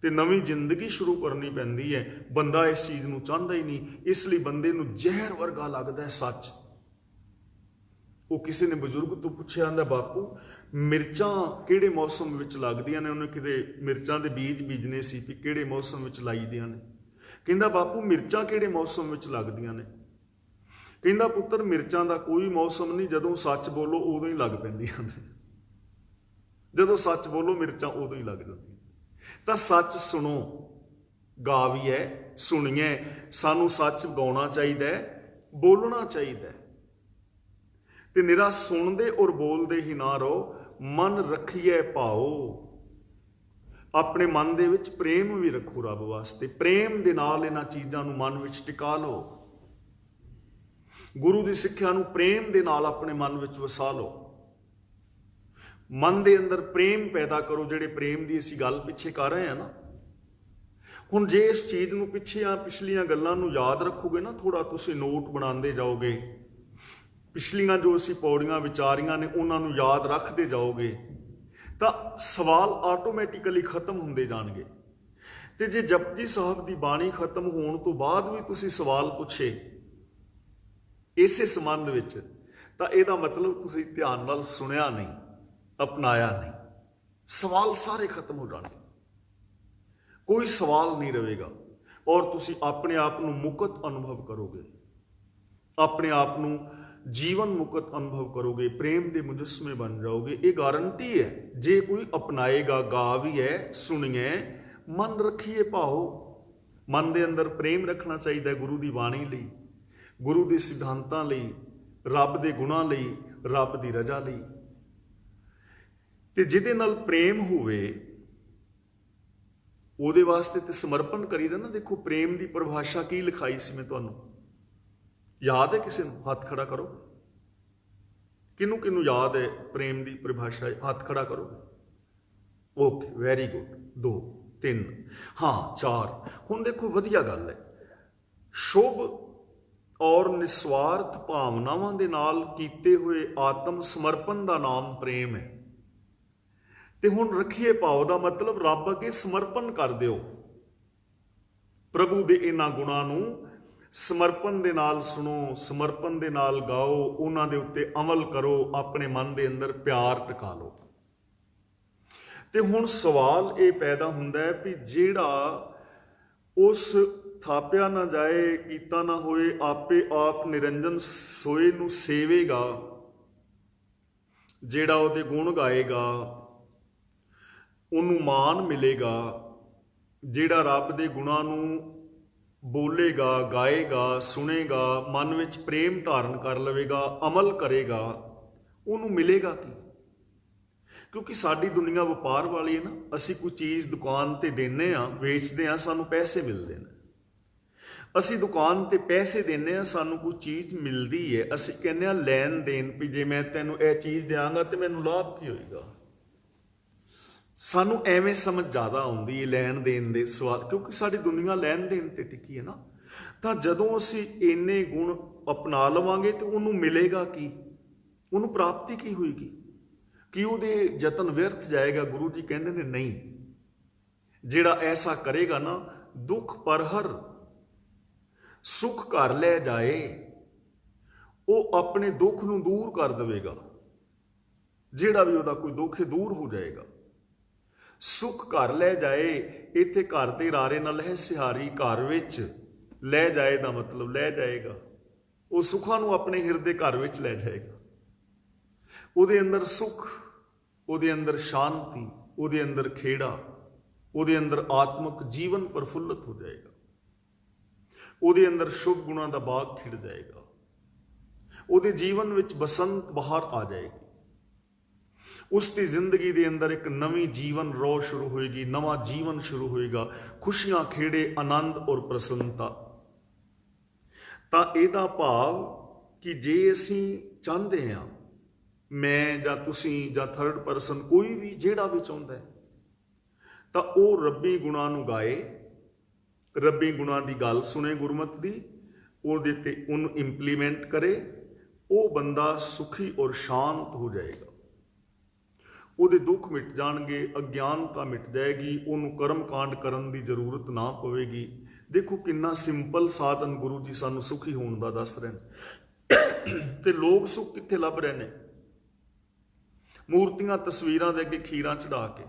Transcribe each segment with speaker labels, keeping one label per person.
Speaker 1: ਤੇ ਨਵੀਂ ਜ਼ਿੰਦਗੀ ਸ਼ੁਰੂ ਕਰਨੀ ਪੈਂਦੀ ਹੈ। ਬੰਦਾ ਇਸ ਚੀਜ਼ ਨੂੰ ਚਾਹੁੰਦਾ ਹੀ ਨਹੀਂ, ਇਸ ਲਈ ਬੰਦੇ ਨੂੰ ਜ਼ਹਿਰ ਵਰਗਾ ਲੱਗਦਾ ਹੈ ਸੱਚ। ਉਹ ਕਿਸੇ ਨੇ ਬਜ਼ੁਰਗ ਤੋਂ ਪੁੱਛਿਆ, ਆਂਦਾ ਬਾਪੂ ਮਿਰਚਾਂ ਕਿਹੜੇ ਮੌਸਮ ਵਿੱਚ ਲੱਗਦੀਆਂ ਨੇ? ਉਹਨੇ ਕਿਤੇ ਮਿਰਚਾਂ ਦੇ ਬੀਜ ਬੀਜਨੇ ਸੀ ਕਿ ਕਿਹੜੇ ਮੌਸਮ ਵਿੱਚ ਲਾਈਦੀਆਂ ਨੇ। ਕਹਿੰਦਾ ਬਾਪੂ ਮਿਰਚਾਂ ਕਿਹੜੇ ਮੌਸਮ ਵਿੱਚ ਲੱਗਦੀਆਂ ਨੇ? ਕਹਿੰਦਾ ਪੁੱਤਰ ਮਿਰਚਾਂ ਦਾ ਕੋਈ ਮੌਸਮ ਨਹੀਂ, ਜਦੋਂ ਸੱਚ ਬੋਲੋ ਉਦੋਂ ਹੀ ਲੱਗ ਪੈਂਦੀਆਂ ਨੇ। ਜਦੋਂ ਸੱਚ ਬੋਲੋ ਮਿਰਚਾਂ ਉਦੋਂ ਹੀ ਲੱਗ ਜਾਂਦੀਆਂ। ਤਾਂ ਸੱਚ ਸੁਣੋ, ਗਾਵੀਏ ਸੁਣੀਏ। ਸਾਨੂੰ ਸੱਚ ਗਾਉਣਾ ਚਾਹੀਦਾ ਹੈ, ਬੋਲਣਾ ਚਾਹੀਦਾ ਹੈ। ਤੇ ਨਿਰਾ ਸੁਣਦੇ ਔਰ ਬੋਲਦੇ ਹੀ ਨਾ ਰਹੋ, ਮਨ ਰੱਖੀਏ ਭਾਓ। ਆਪਣੇ ਮਨ ਦੇ ਵਿੱਚ ਪ੍ਰੇਮ ਵੀ ਰੱਖੋ ਰੱਬ ਵਾਸਤੇ। ਪ੍ਰੇਮ ਦੇ ਨਾਲ ਇਹਨਾਂ ਚੀਜ਼ਾਂ ਨੂੰ ਮਨ ਵਿੱਚ ਟਿਕਾ ਲਓ। ਗੁਰੂ ਦੀ ਸਿੱਖਿਆ ਨੂੰ ਪ੍ਰੇਮ ਦੇ ਨਾਲ ਆਪਣੇ ਮਨ ਵਿੱਚ ਵਸਾ ਲਓ। ਮਨ ਦੇ ਅੰਦਰ ਪ੍ਰੇਮ ਪੈਦਾ ਕਰੋ, ਜਿਹੜੇ ਪ੍ਰੇਮ ਦੀ ਅਸੀਂ ਗੱਲ ਪਿੱਛੇ ਕਰ ਰਹੇ ਹਾਂ ਨਾ। ਹੁਣ ਜੇ ਇਸ ਚੀਜ਼ ਨੂੰ ਪਿਛਲੀਆਂ ਗੱਲਾਂ ਨੂੰ ਯਾਦ ਰੱਖੋਗੇ ਨਾ, ਥੋੜਾ ਤੁਸੀਂ ਨੋਟ ਬਣਾਉਂਦੇ ਜਾਓਗੇ, ਪਿਛਲੀਆਂ ਜੋ ਅਸੀਂ ਪੌੜੀਆਂ ਵਿਚਾਰੀਆਂ ਨੇ ਉਹਨਾਂ ਨੂੰ ਯਾਦ ਰੱਖਦੇ ਜਾਓਗੇ, ਤਾਂ ਸਵਾਲ ਆਟੋਮੈਟਿਕਲੀ ਖਤਮ ਹੁੰਦੇ ਜਾਣਗੇ। ਤੇ ਜੇ ਜਪਜੀ ਸਾਹਿਬ ਦੀ ਬਾਣੀ ਖਤਮ ਹੋਣ ਤੋਂ ਬਾਅਦ ਵੀ ਤੁਸੀਂ ਸਵਾਲ ਪੁੱਛੇ ਇਸੇ ਸੰਬੰਧ ਵਿੱਚ, ਤਾਂ ਇਹਦਾ ਮਤਲਬ ਤੁਸੀਂ ਧਿਆਨ ਨਾਲ ਸੁਣਿਆ ਨਹੀਂ, ਅਪਣਾਇਆ ਨਹੀਂ। ਸਵਾਲ ਸਾਰੇ ਖਤਮ ਹੋ ਜਾਣਗੇ, ਕੋਈ ਸਵਾਲ ਨਹੀਂ ਰਹੇਗਾ, ਔਰ ਤੁਸੀਂ ਆਪਣੇ ਆਪ ਨੂੰ ਮੁਕਤ ਅਨੁਭਵ ਕਰੋਗੇ, ਆਪਣੇ ਆਪ ਨੂੰ ਜੀਵਨ ਮੁਕਤ ਅਨੁਭਵ ਕਰੋਗੇ, ਪ੍ਰੇਮ ਦੇ ਮੁਜੱਸਮੇ ਬਣ ਜਾਓਗੇ। ਇਹ ਗਾਰੰਟੀ ਹੈ। ਜੇ ਕੋਈ ਅਪਣਾਏਗਾ, ਗਾਵੀਏ ਸੁਣੀਏ, ਮਨ ਰੱਖੀਏ ਭਾਓ। ਮਨ ਦੇ ਅੰਦਰ ਪ੍ਰੇਮ ਰੱਖਣਾ ਚਾਹੀਦਾ ਗੁਰੂ ਦੀ ਬਾਣੀ ਲਈ, ਗੁਰੂ ਦੇ ਸਿਧਾਂਤਾਂ ਲਈ, ਰੱਬ ਦੇ ਗੁਣਾਂ ਲਈ, ਰੱਬ ਦੀ ਰਜ਼ਾ ਲਈ। ਤੇ ਜਿਹਦੇ ਨਾਲ ਪ੍ਰੇਮ ਹੋਵੇ ਉਹਦੇ ਵਾਸਤੇ ਤੇ ਸਮਰਪਣ ਕਰੀਦਾ ਨਾ। ਦੇਖੋ ਪ੍ਰੇਮ ਦੀ ਪਰਿਭਾਸ਼ਾ ਕੀ ਲਿਖਾਈ ਸੀ ਮੈਂ ਤੁਹਾਨੂੰ, ਯਾਦ ਹੈ ਕਿਸੇ ਨੂੰ? ਹੱਥ ਖੜਾ ਕਰੋ। ਕਿਹਨੂੰ ਕਿਹਨੂੰ ਯਾਦ ਹੈ ਪ੍ਰੇਮ ਦੀ ਪਰਿਭਾਸ਼ਾ? ਹੱਥ ਖੜਾ ਕਰੋ। Okay, very good. 2 3 ਹਾਂ 4। ਹੁਣ ਦੇਖੋ ਵਧੀਆ ਗੱਲ ਹੈ, ਸ਼ੁਭ ਔਰ ਨਿਸਵਾਰਥ ਭਾਵਨਾਵਾਂ ਦੇ ਨਾਲ ਕੀਤੇ ਹੋਏ ਆਤਮ ਸਮਰਪਣ ਦਾ ਨਾਮ ਪ੍ਰੇਮ ਹੈ। ਤੇ ਹੁਣ ਰੱਖੀਏ ਭਾਵ ਦਾ ਮਤਲਬ ਰੱਬ ਅੱਗੇ ਸਮਰਪਣ ਕਰ ਦਿਓ। ਪ੍ਰਭੂ ਦੇ ਇਹਨਾਂ ਗੁਣਾਂ ਨੂੰ ਸਮਰਪਣ ਦੇ ਨਾਲ ਸੁਣੋ, ਸਮਰਪਣ ਦੇ ਨਾਲ ਗਾਓ, ਉਹਨਾਂ ਦੇ ਉੱਤੇ ਅਮਲ ਕਰੋ, ਆਪਣੇ ਮਨ ਦੇ ਅੰਦਰ ਪਿਆਰ ਟਿਕਾ ਲਓ। ਤੇ ਹੁਣ ਸਵਾਲ ਇਹ ਪੈਦਾ ਹੁੰਦਾ ਹੈ ਵੀ ਜਿਹੜਾ ਉਸ ਥਾਪਿਆ ਨਾ ਜਾਏ, ਕੀਤਾ ਨਾ ਹੋਏ, ਆਪੇ ਆਪ ਨਿਰੰਜਨ ਸੋਏ ਨੂੰ ਸੇਵੇਗਾ, ਜਿਹੜਾ ਉਹਦੇ ਗੁਣ ਗਾਏਗਾ ਉਹਨੂੰ ਮਾਣ ਮਿਲੇਗਾ, ਜਿਹੜਾ ਰੱਬ ਦੇ ਗੁਣਾਂ ਨੂੰ ਬੋਲੇਗਾ, ਗਾਏਗਾ, ਸੁਣੇਗਾ, ਮਨ ਵਿੱਚ ਪ੍ਰੇਮ ਧਾਰਨ ਕਰ ਲਵੇਗਾ, ਅਮਲ ਕਰੇਗਾ, ਉਹਨੂੰ ਮਿਲੇਗਾ ਕੀ? ਕਿਉਂਕਿ ਸਾਡੀ ਦੁਨੀਆ ਵਪਾਰ ਵਾਲੀ ਹੈ ਨਾ। ਅਸੀਂ ਕੋਈ ਚੀਜ਼ ਦੁਕਾਨ ਤੇ ਦਿੰਦੇ ਹਾਂ, ਵੇਚਦੇ ਹਾਂ, ਸਾਨੂੰ ਪੈਸੇ ਮਿਲਦੇ ਨੇ। ਅਸੀਂ ਦੁਕਾਨ ਤੇ ਪੈਸੇ ਦਿੰਦੇ ਹਾਂ, ਸਾਨੂੰ ਕੋਈ ਚੀਜ਼ ਮਿਲਦੀ ਹੈ। ਅਸੀਂ ਕਹਿੰਦੇ ਹਾਂ ਲੈਣ ਦੇਣ, ਵੀ ਜੇ ਮੈਂ ਤੈਨੂੰ ਇਹ ਚੀਜ਼ ਦਿਆਂਗਾ ਤੇ ਮੈਨੂੰ ਲਾਭ ਕੀ ਹੋਏਗਾ। ਸਾਨੂੰ ਐਵੇਂ ਸਮਝ ਜ਼ਿਆਦਾ ਆਉਂਦੀ ਹੈ ਲੈਣ ਦੇਣ ਦੇ ਸਵਾਲ, ਕਿਉਂਕਿ ਸਾਡੀ ਦੁਨੀਆ ਲੈਣ ਦੇਣ ਤੇ ਟਿਕੀ ਹੈ ਨਾ। ਤਾਂ ਜਦੋਂ ਅਸੀਂ ਇੰਨੇ ਗੁਣ ਅਪਣਾ ਲਵਾਂਗੇ ਤੇ ਉਹਨੂੰ ਮਿਲੇਗਾ ਕੀ? ਉਹਨੂੰ ਪ੍ਰਾਪਤੀ ਕੀ ਹੋਏਗੀ? ਕਿ ਉਹਦੇ ਯਤਨ ਵਿਅਰਥ ਜਾਏਗਾ? ਗੁਰੂ ਜੀ ਕਹਿੰਦੇ ਨੇ ਨਹੀਂ, ਜਿਹੜਾ ਐਸਾ ਕਰੇਗਾ ਨਾ, ਦੁੱਖ ਪਰਹਰ ਸੁਖ ਘਰ ਲੈ ਜਾਏ, ਉਹ ਆਪਣੇ ਦੁੱਖ ਨੂੰ ਦੂਰ ਕਰ ਦੇਵੇਗਾ। ਜਿਹੜਾ ਵੀ ਉਹਦਾ ਕੋਈ ਦੁੱਖ ਹੈ ਦੂਰ ਹੋ ਜਾਏਗਾ। ਸੁਖ ਘਰ ਲੈ ਜਾਏ, ਇੱਥੇ ਘਰ ਦੇ ਰਾਰੇ ਨਾਲ ਹੈ ਸਿਹਾਰੀ, ਘਰ ਵਿੱਚ ਲੈ ਜਾਏ ਦਾ ਮਤਲਬ ਲੈ ਜਾਏਗਾ, ਉਹ ਸੁੱਖਾਂ ਨੂੰ ਆਪਣੇ ਹਿਰਦੇ ਘਰ ਵਿੱਚ ਲੈ ਜਾਏਗਾ। ਉਹਦੇ ਅੰਦਰ ਸੁੱਖ, ਉਹਦੇ ਅੰਦਰ ਸ਼ਾਂਤੀ, ਉਹਦੇ ਅੰਦਰ ਖੇੜਾ, ਉਹਦੇ ਅੰਦਰ ਆਤਮਿਕ ਜੀਵਨ ਪ੍ਰਫੁੱਲਤ ਹੋ ਜਾਏਗਾ। ਉਹਦੇ ਅੰਦਰ ਸ਼ੁਭ ਗੁਣਾਂ ਦਾ ਬਾਗ ਖਿੜ ਜਾਏਗਾ। ਉਹਦੇ ਜੀਵਨ ਵਿੱਚ ਬਸੰਤ ਬਹਾਰ ਆ ਜਾਏਗੀ। ਉਸ ਦੀ ਜ਼ਿੰਦਗੀ ਦੇ ਅੰਦਰ ਇੱਕ ਨਵੀਂ ਜੀਵਨ ਰੋਹ ਸ਼ੁਰੂ ਹੋਏਗੀ, ਨਵਾਂ ਜੀਵਨ ਸ਼ੁਰੂ ਹੋਏਗਾ, ਖੁਸ਼ੀਆਂ, ਖੇੜੇ, ਆਨੰਦ ਔਰ ਪ੍ਰਸੰਨਤਾ। ਤਾਂ ਇਹਦਾ ਭਾਵ ਕਿ ਜੇ ਅਸੀਂ ਚਾਹੁੰਦੇ ਹਾਂ, ਮੈਂ ਜਾਂ ਤੁਸੀਂ ਜਾਂ ਥਰਡ ਪਰਸਨ, ਕੋਈ ਵੀ ਜਿਹੜਾ ਵੀ ਚਾਹੁੰਦਾ ਹੈ, ਤਾਂ ਉਹ ਰੱਬੀ ਗੁਣਾਂ ਨੂੰ ਗਾਏ, ਰੱਬੀ ਗੁਣਾਂ ਦੀ ਗੱਲ ਸੁਣੇ ਗੁਰਮਤਿ ਦੀ, ਉਹਦੇ ਤੇ ਉਹਨੂੰ ਇੰਪਲੀਮੈਂਟ ਕਰੇ, ਉਹ ਬੰਦਾ ਸੁਖੀ ਔਰ ਸ਼ਾਂਤ ਹੋ ਜਾਏਗਾ। ਉਹਦੇ ਦੁੱਖ ਮਿਟ ਜਾਣਗੇ, ਅਗਿਆਨਤਾ ਮਿਟ ਜਾਏਗੀ, ਉਹਨੂੰ ਕਰਮ ਕਾਂਡ ਕਰਨ ਦੀ ਜ਼ਰੂਰਤ ਨਾ ਪਵੇਗੀ। ਦੇਖੋ ਕਿੰਨਾ ਸਿੰਪਲ ਸਾਧਨ ਗੁਰੂ ਜੀ ਸਾਨੂੰ ਸੁਖੀ ਹੋਣ ਦਾ ਦੱਸ ਰਹੇ ਨੇ। ਤੇ ਲੋਕ ਸੁੱਖ ਕਿੱਥੇ ਲੱਭ ਰਹੇ ਨੇ? ਮੂਰਤੀਆਂ ਤਸਵੀਰਾਂ ਦੇ ਅੱਗੇ ਖੀਰਾਂ ਚੜਾ ਕੇ,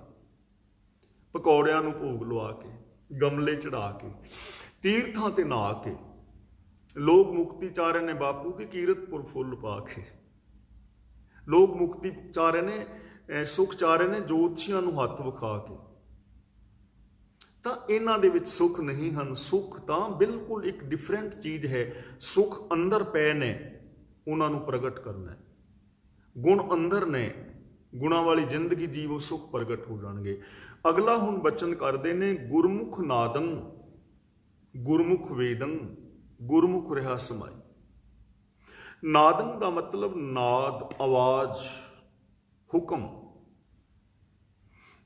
Speaker 1: ਪਕੌੜਿਆਂ ਨੂੰ ਭੋਗ ਲਵਾ ਕੇ, ਗਮਲੇ ਚੜਾ ਕੇ, ਤੀਰਥਾਂ ਤੇ ਨਹਾ ਕੇ ਲੋਕ ਮੁਕਤੀ ਚਾਹ ਰਹੇ ਨੇ। ਬਾਪੂ ਦੀ ਕੀਰਤਪੁਰ ਫੁੱਲ ਪਾ ਕੇ ਲੋਕ ਮੁਕਤੀ ਚਾਹ ਰਹੇ ਨੇ, ਸੁੱਖ ਚਾਹ ਰਹੇ ਨੇ ਜੋਤਸ਼ੀਆਂ ਨੂੰ ਹੱਥ ਵਿਖਾ ਕੇ। ਤਾਂ ਇਹਨਾਂ ਦੇ ਵਿੱਚ ਸੁੱਖ ਨਹੀਂ ਹਨ। ਸੁੱਖ ਤਾਂ ਬਿਲਕੁਲ ਇੱਕ ਡਿਫਰੈਂਟ ਚੀਜ਼ ਹੈ। ਸੁੱਖ ਅੰਦਰ ਪਏ ਨੇ, ਉਹਨਾਂ ਨੂੰ ਪ੍ਰਗਟ ਕਰਨਾ ਹੈ। ਗੁਣ ਅੰਦਰ ਨੇ, ਗੁਣਾਂ ਵਾਲੀ ਜ਼ਿੰਦਗੀ ਜੀਵੋ, ਸੁੱਖ ਪ੍ਰਗਟ ਹੋ ਜਾਣਗੇ। ਅਗਲਾ ਹੁਣ ਬਚਨ ਕਰਦੇ ਨੇ, ਗੁਰਮੁਖ ਨਾਦੰ ਗੁਰਮੁਖ ਵੇਦੰ ਗੁਰਮੁਖ ਰਿਹਾ ਸਮਾਈ। ਨਾਦੰ ਦਾ ਮਤਲਬ ਨਾਦ, ਆਵਾਜ਼, ਹੁਕਮ।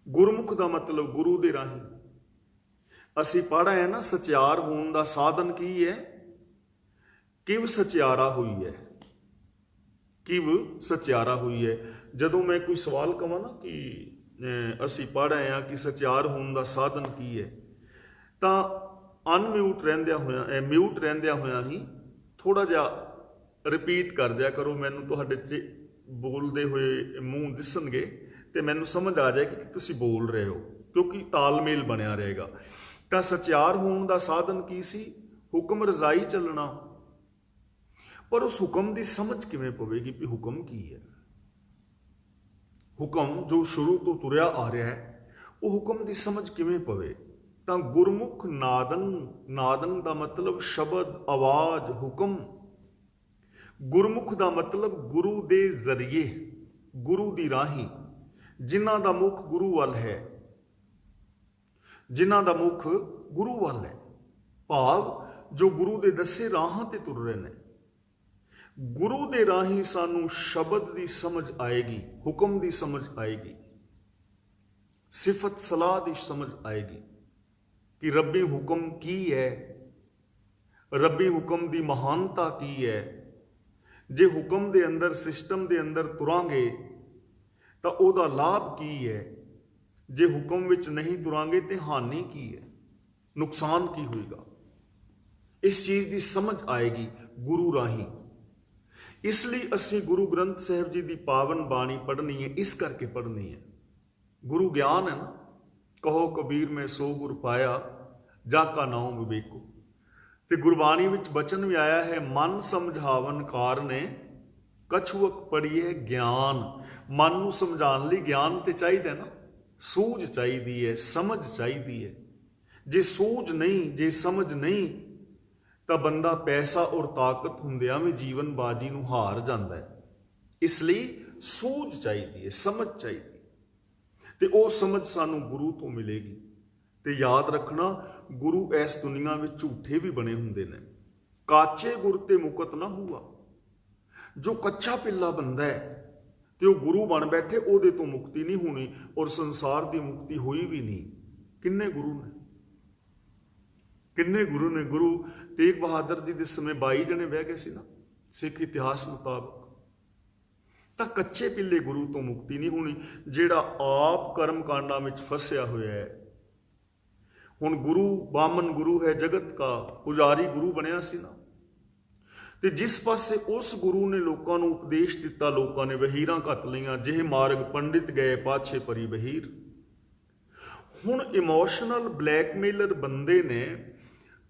Speaker 1: ਗੁਰਮੁਖ ਦਾ ਮਤਲਬ ਗੁਰੂ ਦੇ ਰਾਹੀਂ। ਅਸੀਂ ਪੜ੍ਹ ਆਏ ਨਾ, ਸਚਿਆਰ ਹੋਣ ਦਾ ਸਾਧਨ ਕੀ ਹੈ? ਕਿਵ ਸਚਿਆਰਾ ਹੋਈ ਹੈ, ਕਿਵ ਸਚਿਆਰਾ ਹੋਈ ਹੈ। ਜਦੋਂ ਮੈਂ ਕੋਈ ਸਵਾਲ ਕਹਾਂ ਨਾ ਕਿ ਅਸੀਂ ਪੜ੍ਹ ਆਏ ਹਾਂ ਕਿ ਸਚਿਆਰ ਹੋਣ ਦਾ ਸਾਧਨ ਕੀ ਹੈ, ਤਾਂ ਅਨਮਿਊਟ ਰਹਿੰਦਿਆਂ ਹੋਇਆਂ, ਮਿਊਟ ਰਹਿੰਦਿਆਂ ਹੋਇਆਂ ਹੀ ਥੋੜ੍ਹਾ ਜਿਹਾ ਰਿਪੀਟ ਕਰ ਦਿਆ ਕਰੋ। ਮੈਨੂੰ ਤੁਹਾਡੇ 'ਚ ਬੋਲਦੇ ਹੋਏ ਮੂੰਹ ਦਿਸਣਗੇ ਤੇ ਮੈਨੂੰ ਸਮਝ ਆ ਜਾਏਗੀ ਕਿ ਤੁਸੀਂ ਬੋਲ ਰਹੇ ਹੋ, ਕਿਉਂਕਿ ਤਾਲਮੇਲ ਬਣਿਆ ਰਹੇਗਾ। ਤਾਂ ਸਚਿਆਰ ਹੋਣ ਦਾ ਸਾਧਨ ਕੀ ਸੀ? ਹੁਕਮ ਰਜ਼ਾਈ ਚੱਲਣਾ। ਪਰ ਉਸ ਹੁਕਮ ਦੀ ਸਮਝ ਕਿਵੇਂ ਪਵੇਗੀ ਵੀ ਹੁਕਮ ਕੀ ਹੈ? ਹੁਕਮ ਜੋ ਸ਼ੁਰੂ ਤੋਂ ਤੁਰਿਆ ਆ ਰਿਹਾ ਹੈ, ਉਹ ਹੁਕਮ ਦੀ ਸਮਝ ਕਿਵੇਂ ਪਵੇ? ਤਾਂ ਗੁਰਮੁਖ ਨਾਦੰ, ਨਾਦੰ ਦਾ ਮਤਲਬ ਸ਼ਬਦ, ਆਵਾਜ਼, ਹੁਕਮ। ਗੁਰਮੁਖ ਦਾ ਮਤਲਬ ਗੁਰੂ ਦੇ ਜ਼ਰੀਏ, ਗੁਰੂ ਦੀ ਰਾਹੀਂ, ਜਿਨ੍ਹਾਂ ਦਾ ਮੁਖ ਗੁਰੂ ਵੱਲ ਹੈ, ਜਿਨ੍ਹਾਂ ਦਾ ਮੁਖ ਗੁਰੂ ਵੱਲ ਹੈ। ਭਾਵ ਜੋ ਗੁਰੂ ਦੇ ਦੱਸੇ ਰਾਹਾਂ ਤੇ ਤੁਰ ਰਹੇ ਨੇ। ਗੁਰੂ ਦੇ ਰਾਹੀਂ ਸਾਨੂੰ ਸ਼ਬਦ ਦੀ ਸਮਝ ਆਏਗੀ, ਹੁਕਮ ਦੀ ਸਮਝ ਆਏਗੀ, ਸਿਫਤ ਸਲਾਹ ਦੀ ਸਮਝ ਆਏਗੀ ਕਿ ਰੱਬੀ ਹੁਕਮ ਕੀ ਹੈ, ਰੱਬੀ ਹੁਕਮ ਦੀ ਮਹਾਨਤਾ ਕੀ ਹੈ। ਜੇ ਹੁਕਮ ਦੇ ਅੰਦਰ, ਸਿਸਟਮ ਦੇ ਅੰਦਰ ਤੁਰਾਂਗੇ ਤਾਂ ਉਹਦਾ ਲਾਭ ਕੀ ਹੈ। ਜੇ ਹੁਕਮ ਵਿੱਚ ਨਹੀਂ ਤੁਰਾਂਗੇ ਤੇ ਹਾਨੀ ਕੀ ਹੈ, ਨੁਕਸਾਨ ਕੀ ਹੋਏਗਾ। ਇਸ ਚੀਜ਼ ਦੀ ਸਮਝ ਆਏਗੀ ਗੁਰੂ ਰਾਹੀਂ। ਇਸ ਲਈ ਅਸੀਂ ਗੁਰੂ ਗ੍ਰੰਥ ਸਾਹਿਬ ਜੀ ਦੀ ਪਾਵਨ ਬਾਣੀ ਪੜ੍ਹਨੀ ਹੈ। ਇਸ ਕਰਕੇ ਪੜ੍ਹਨੀ ਹੈ, ਗੁਰੂ ਗਿਆਨ ਹੈ ਨਾ। ਕਹੋ ਕਬੀਰ ਮੈਂ ਸੋ ਗੁਰ ਪਾਇਆ, ਜਾ ਕਾ ਨਾਉ ਵਿਵੇਕੋ। ਤੇ ਗੁਰਬਾਣੀ ਵਿੱਚ ਬਚਨ ਵੀ ਆਇਆ ਹੈ, ਮਨ ਸਮਝਾਵਨ ਕਾਰਨੇ ਕਛੁਅਕ ਪੜੀਏ ਗਿਆਨ। ਮਨ ਨੂੰ ਸਮਝਾਉਣ ਲਈ ਗਿਆਨ ਤੇ ਚਾਹੀਦਾ ਨਾ, ਸੂਝ ਚਾਹੀਦੀ ਹੈ, ਸਮਝ ਚਾਹੀਦੀ ਹੈ। ਜੇ ਸੂਝ ਨਹੀਂ, ਜੇ ਸਮਝ ਨਹੀਂ, ਤਾਂ ਬੰਦਾ ਪੈਸਾ ਔਰ ਤਾਕਤ ਹੁੰਦਿਆਂ ਵੀ ਜੀਵਨ ਬਾਜੀ ਨੂੰ ਹਾਰ ਜਾਂਦਾ ਹੈ। ਇਸ ਲਈ ਸੂਝ ਚਾਹੀਦੀ ਹੈ, ਸਮਝ ਚਾਹੀਦੀ ਹੈ, ਤੇ ਉਹ ਸਮਝ ਸਾਨੂੰ ਗੁਰੂ ਤੋਂ ਮਿਲੇਗੀ। ਤੇ ਯਾਦ ਰੱਖਣਾ, ਗੁਰੂ ਇਸ ਦੁਨੀਆ ਵਿੱਚ ਝੂਠੇ ਵੀ ਬਣੇ ਹੁੰਦੇ ਨੇ। ਕਾਚੇ ਗੁਰ ਤੇ ਮੁਕਤ ਨਾ ਹੁਆ। ਜੋ ਕੱਚਾ ਪਿੱਲਾ ਬੰਦਾ ਹੈ ਤੇ ਉਹ ਗੁਰੂ ਬਣ ਬੈਠੇ, ਉਹਦੇ ਤੋਂ ਮੁਕਤੀ ਨਹੀਂ ਹੋਣੀ, ਔਰ ਸੰਸਾਰ ਦੀ ਮੁਕਤੀ ਹੋਈ ਵੀ ਨਹੀਂ। ਕਿੰਨੇ ਗੁਰੂ ਨੇ, ਕਿੰਨੇ ਗੁਰੂ ਨੇ। ਗੁਰੂ ਤੇਗ ਬਹਾਦਰ ਜੀ ਦੇ ਸਮੇਂ 22 ਜਣੇ ਬਹਿ ਗਏ ਸੀ ਨਾ, ਸਿੱਖ ਇਤਿਹਾਸ ਮੁਤਾਬਕ। ਤਾਂ ਕੱਚੇ ਪਿੱਲੇ ਗੁਰੂ ਤੋਂ ਮੁਕਤੀ ਨਹੀਂ ਹੋਣੀ, ਜਿਹੜਾ ਆਪ ਕਰਮ ਕਾਂਡਾਂ ਵਿੱਚ ਫਸਿਆ ਹੋਇਆ ਹੈ। ਹੁਣ ਗੁਰੂ ਬਾਮਨ ਗੁਰੂ ਹੈ ਜਗਤ ਕਾ, ਪੁਜਾਰੀ ਗੁਰੂ ਬਣਿਆ ਸੀ ਨਾ। ਤੇ ਜਿਸ ਪਾਸੇ ਉਸ ਗੁਰੂ ਨੇ ਲੋਕਾਂ ਨੂੰ ਉਪਦੇਸ਼ ਦਿੱਤਾ, ਲੋਕਾਂ ਨੇ ਵਹੀਰਾਂ ਘੱਤ ਲਈਆਂ, ਜਿਹੇ ਮਾਰਗ ਪੰਡਿਤ ਗਏ ਪਾਛੇ ਪਰੀ ਵਹੀਰ। ਹੁਣ ਇਮੋਸ਼ਨਲ ਬਲੈਕਮੇਲਰ ਬੰਦੇ ਨੇ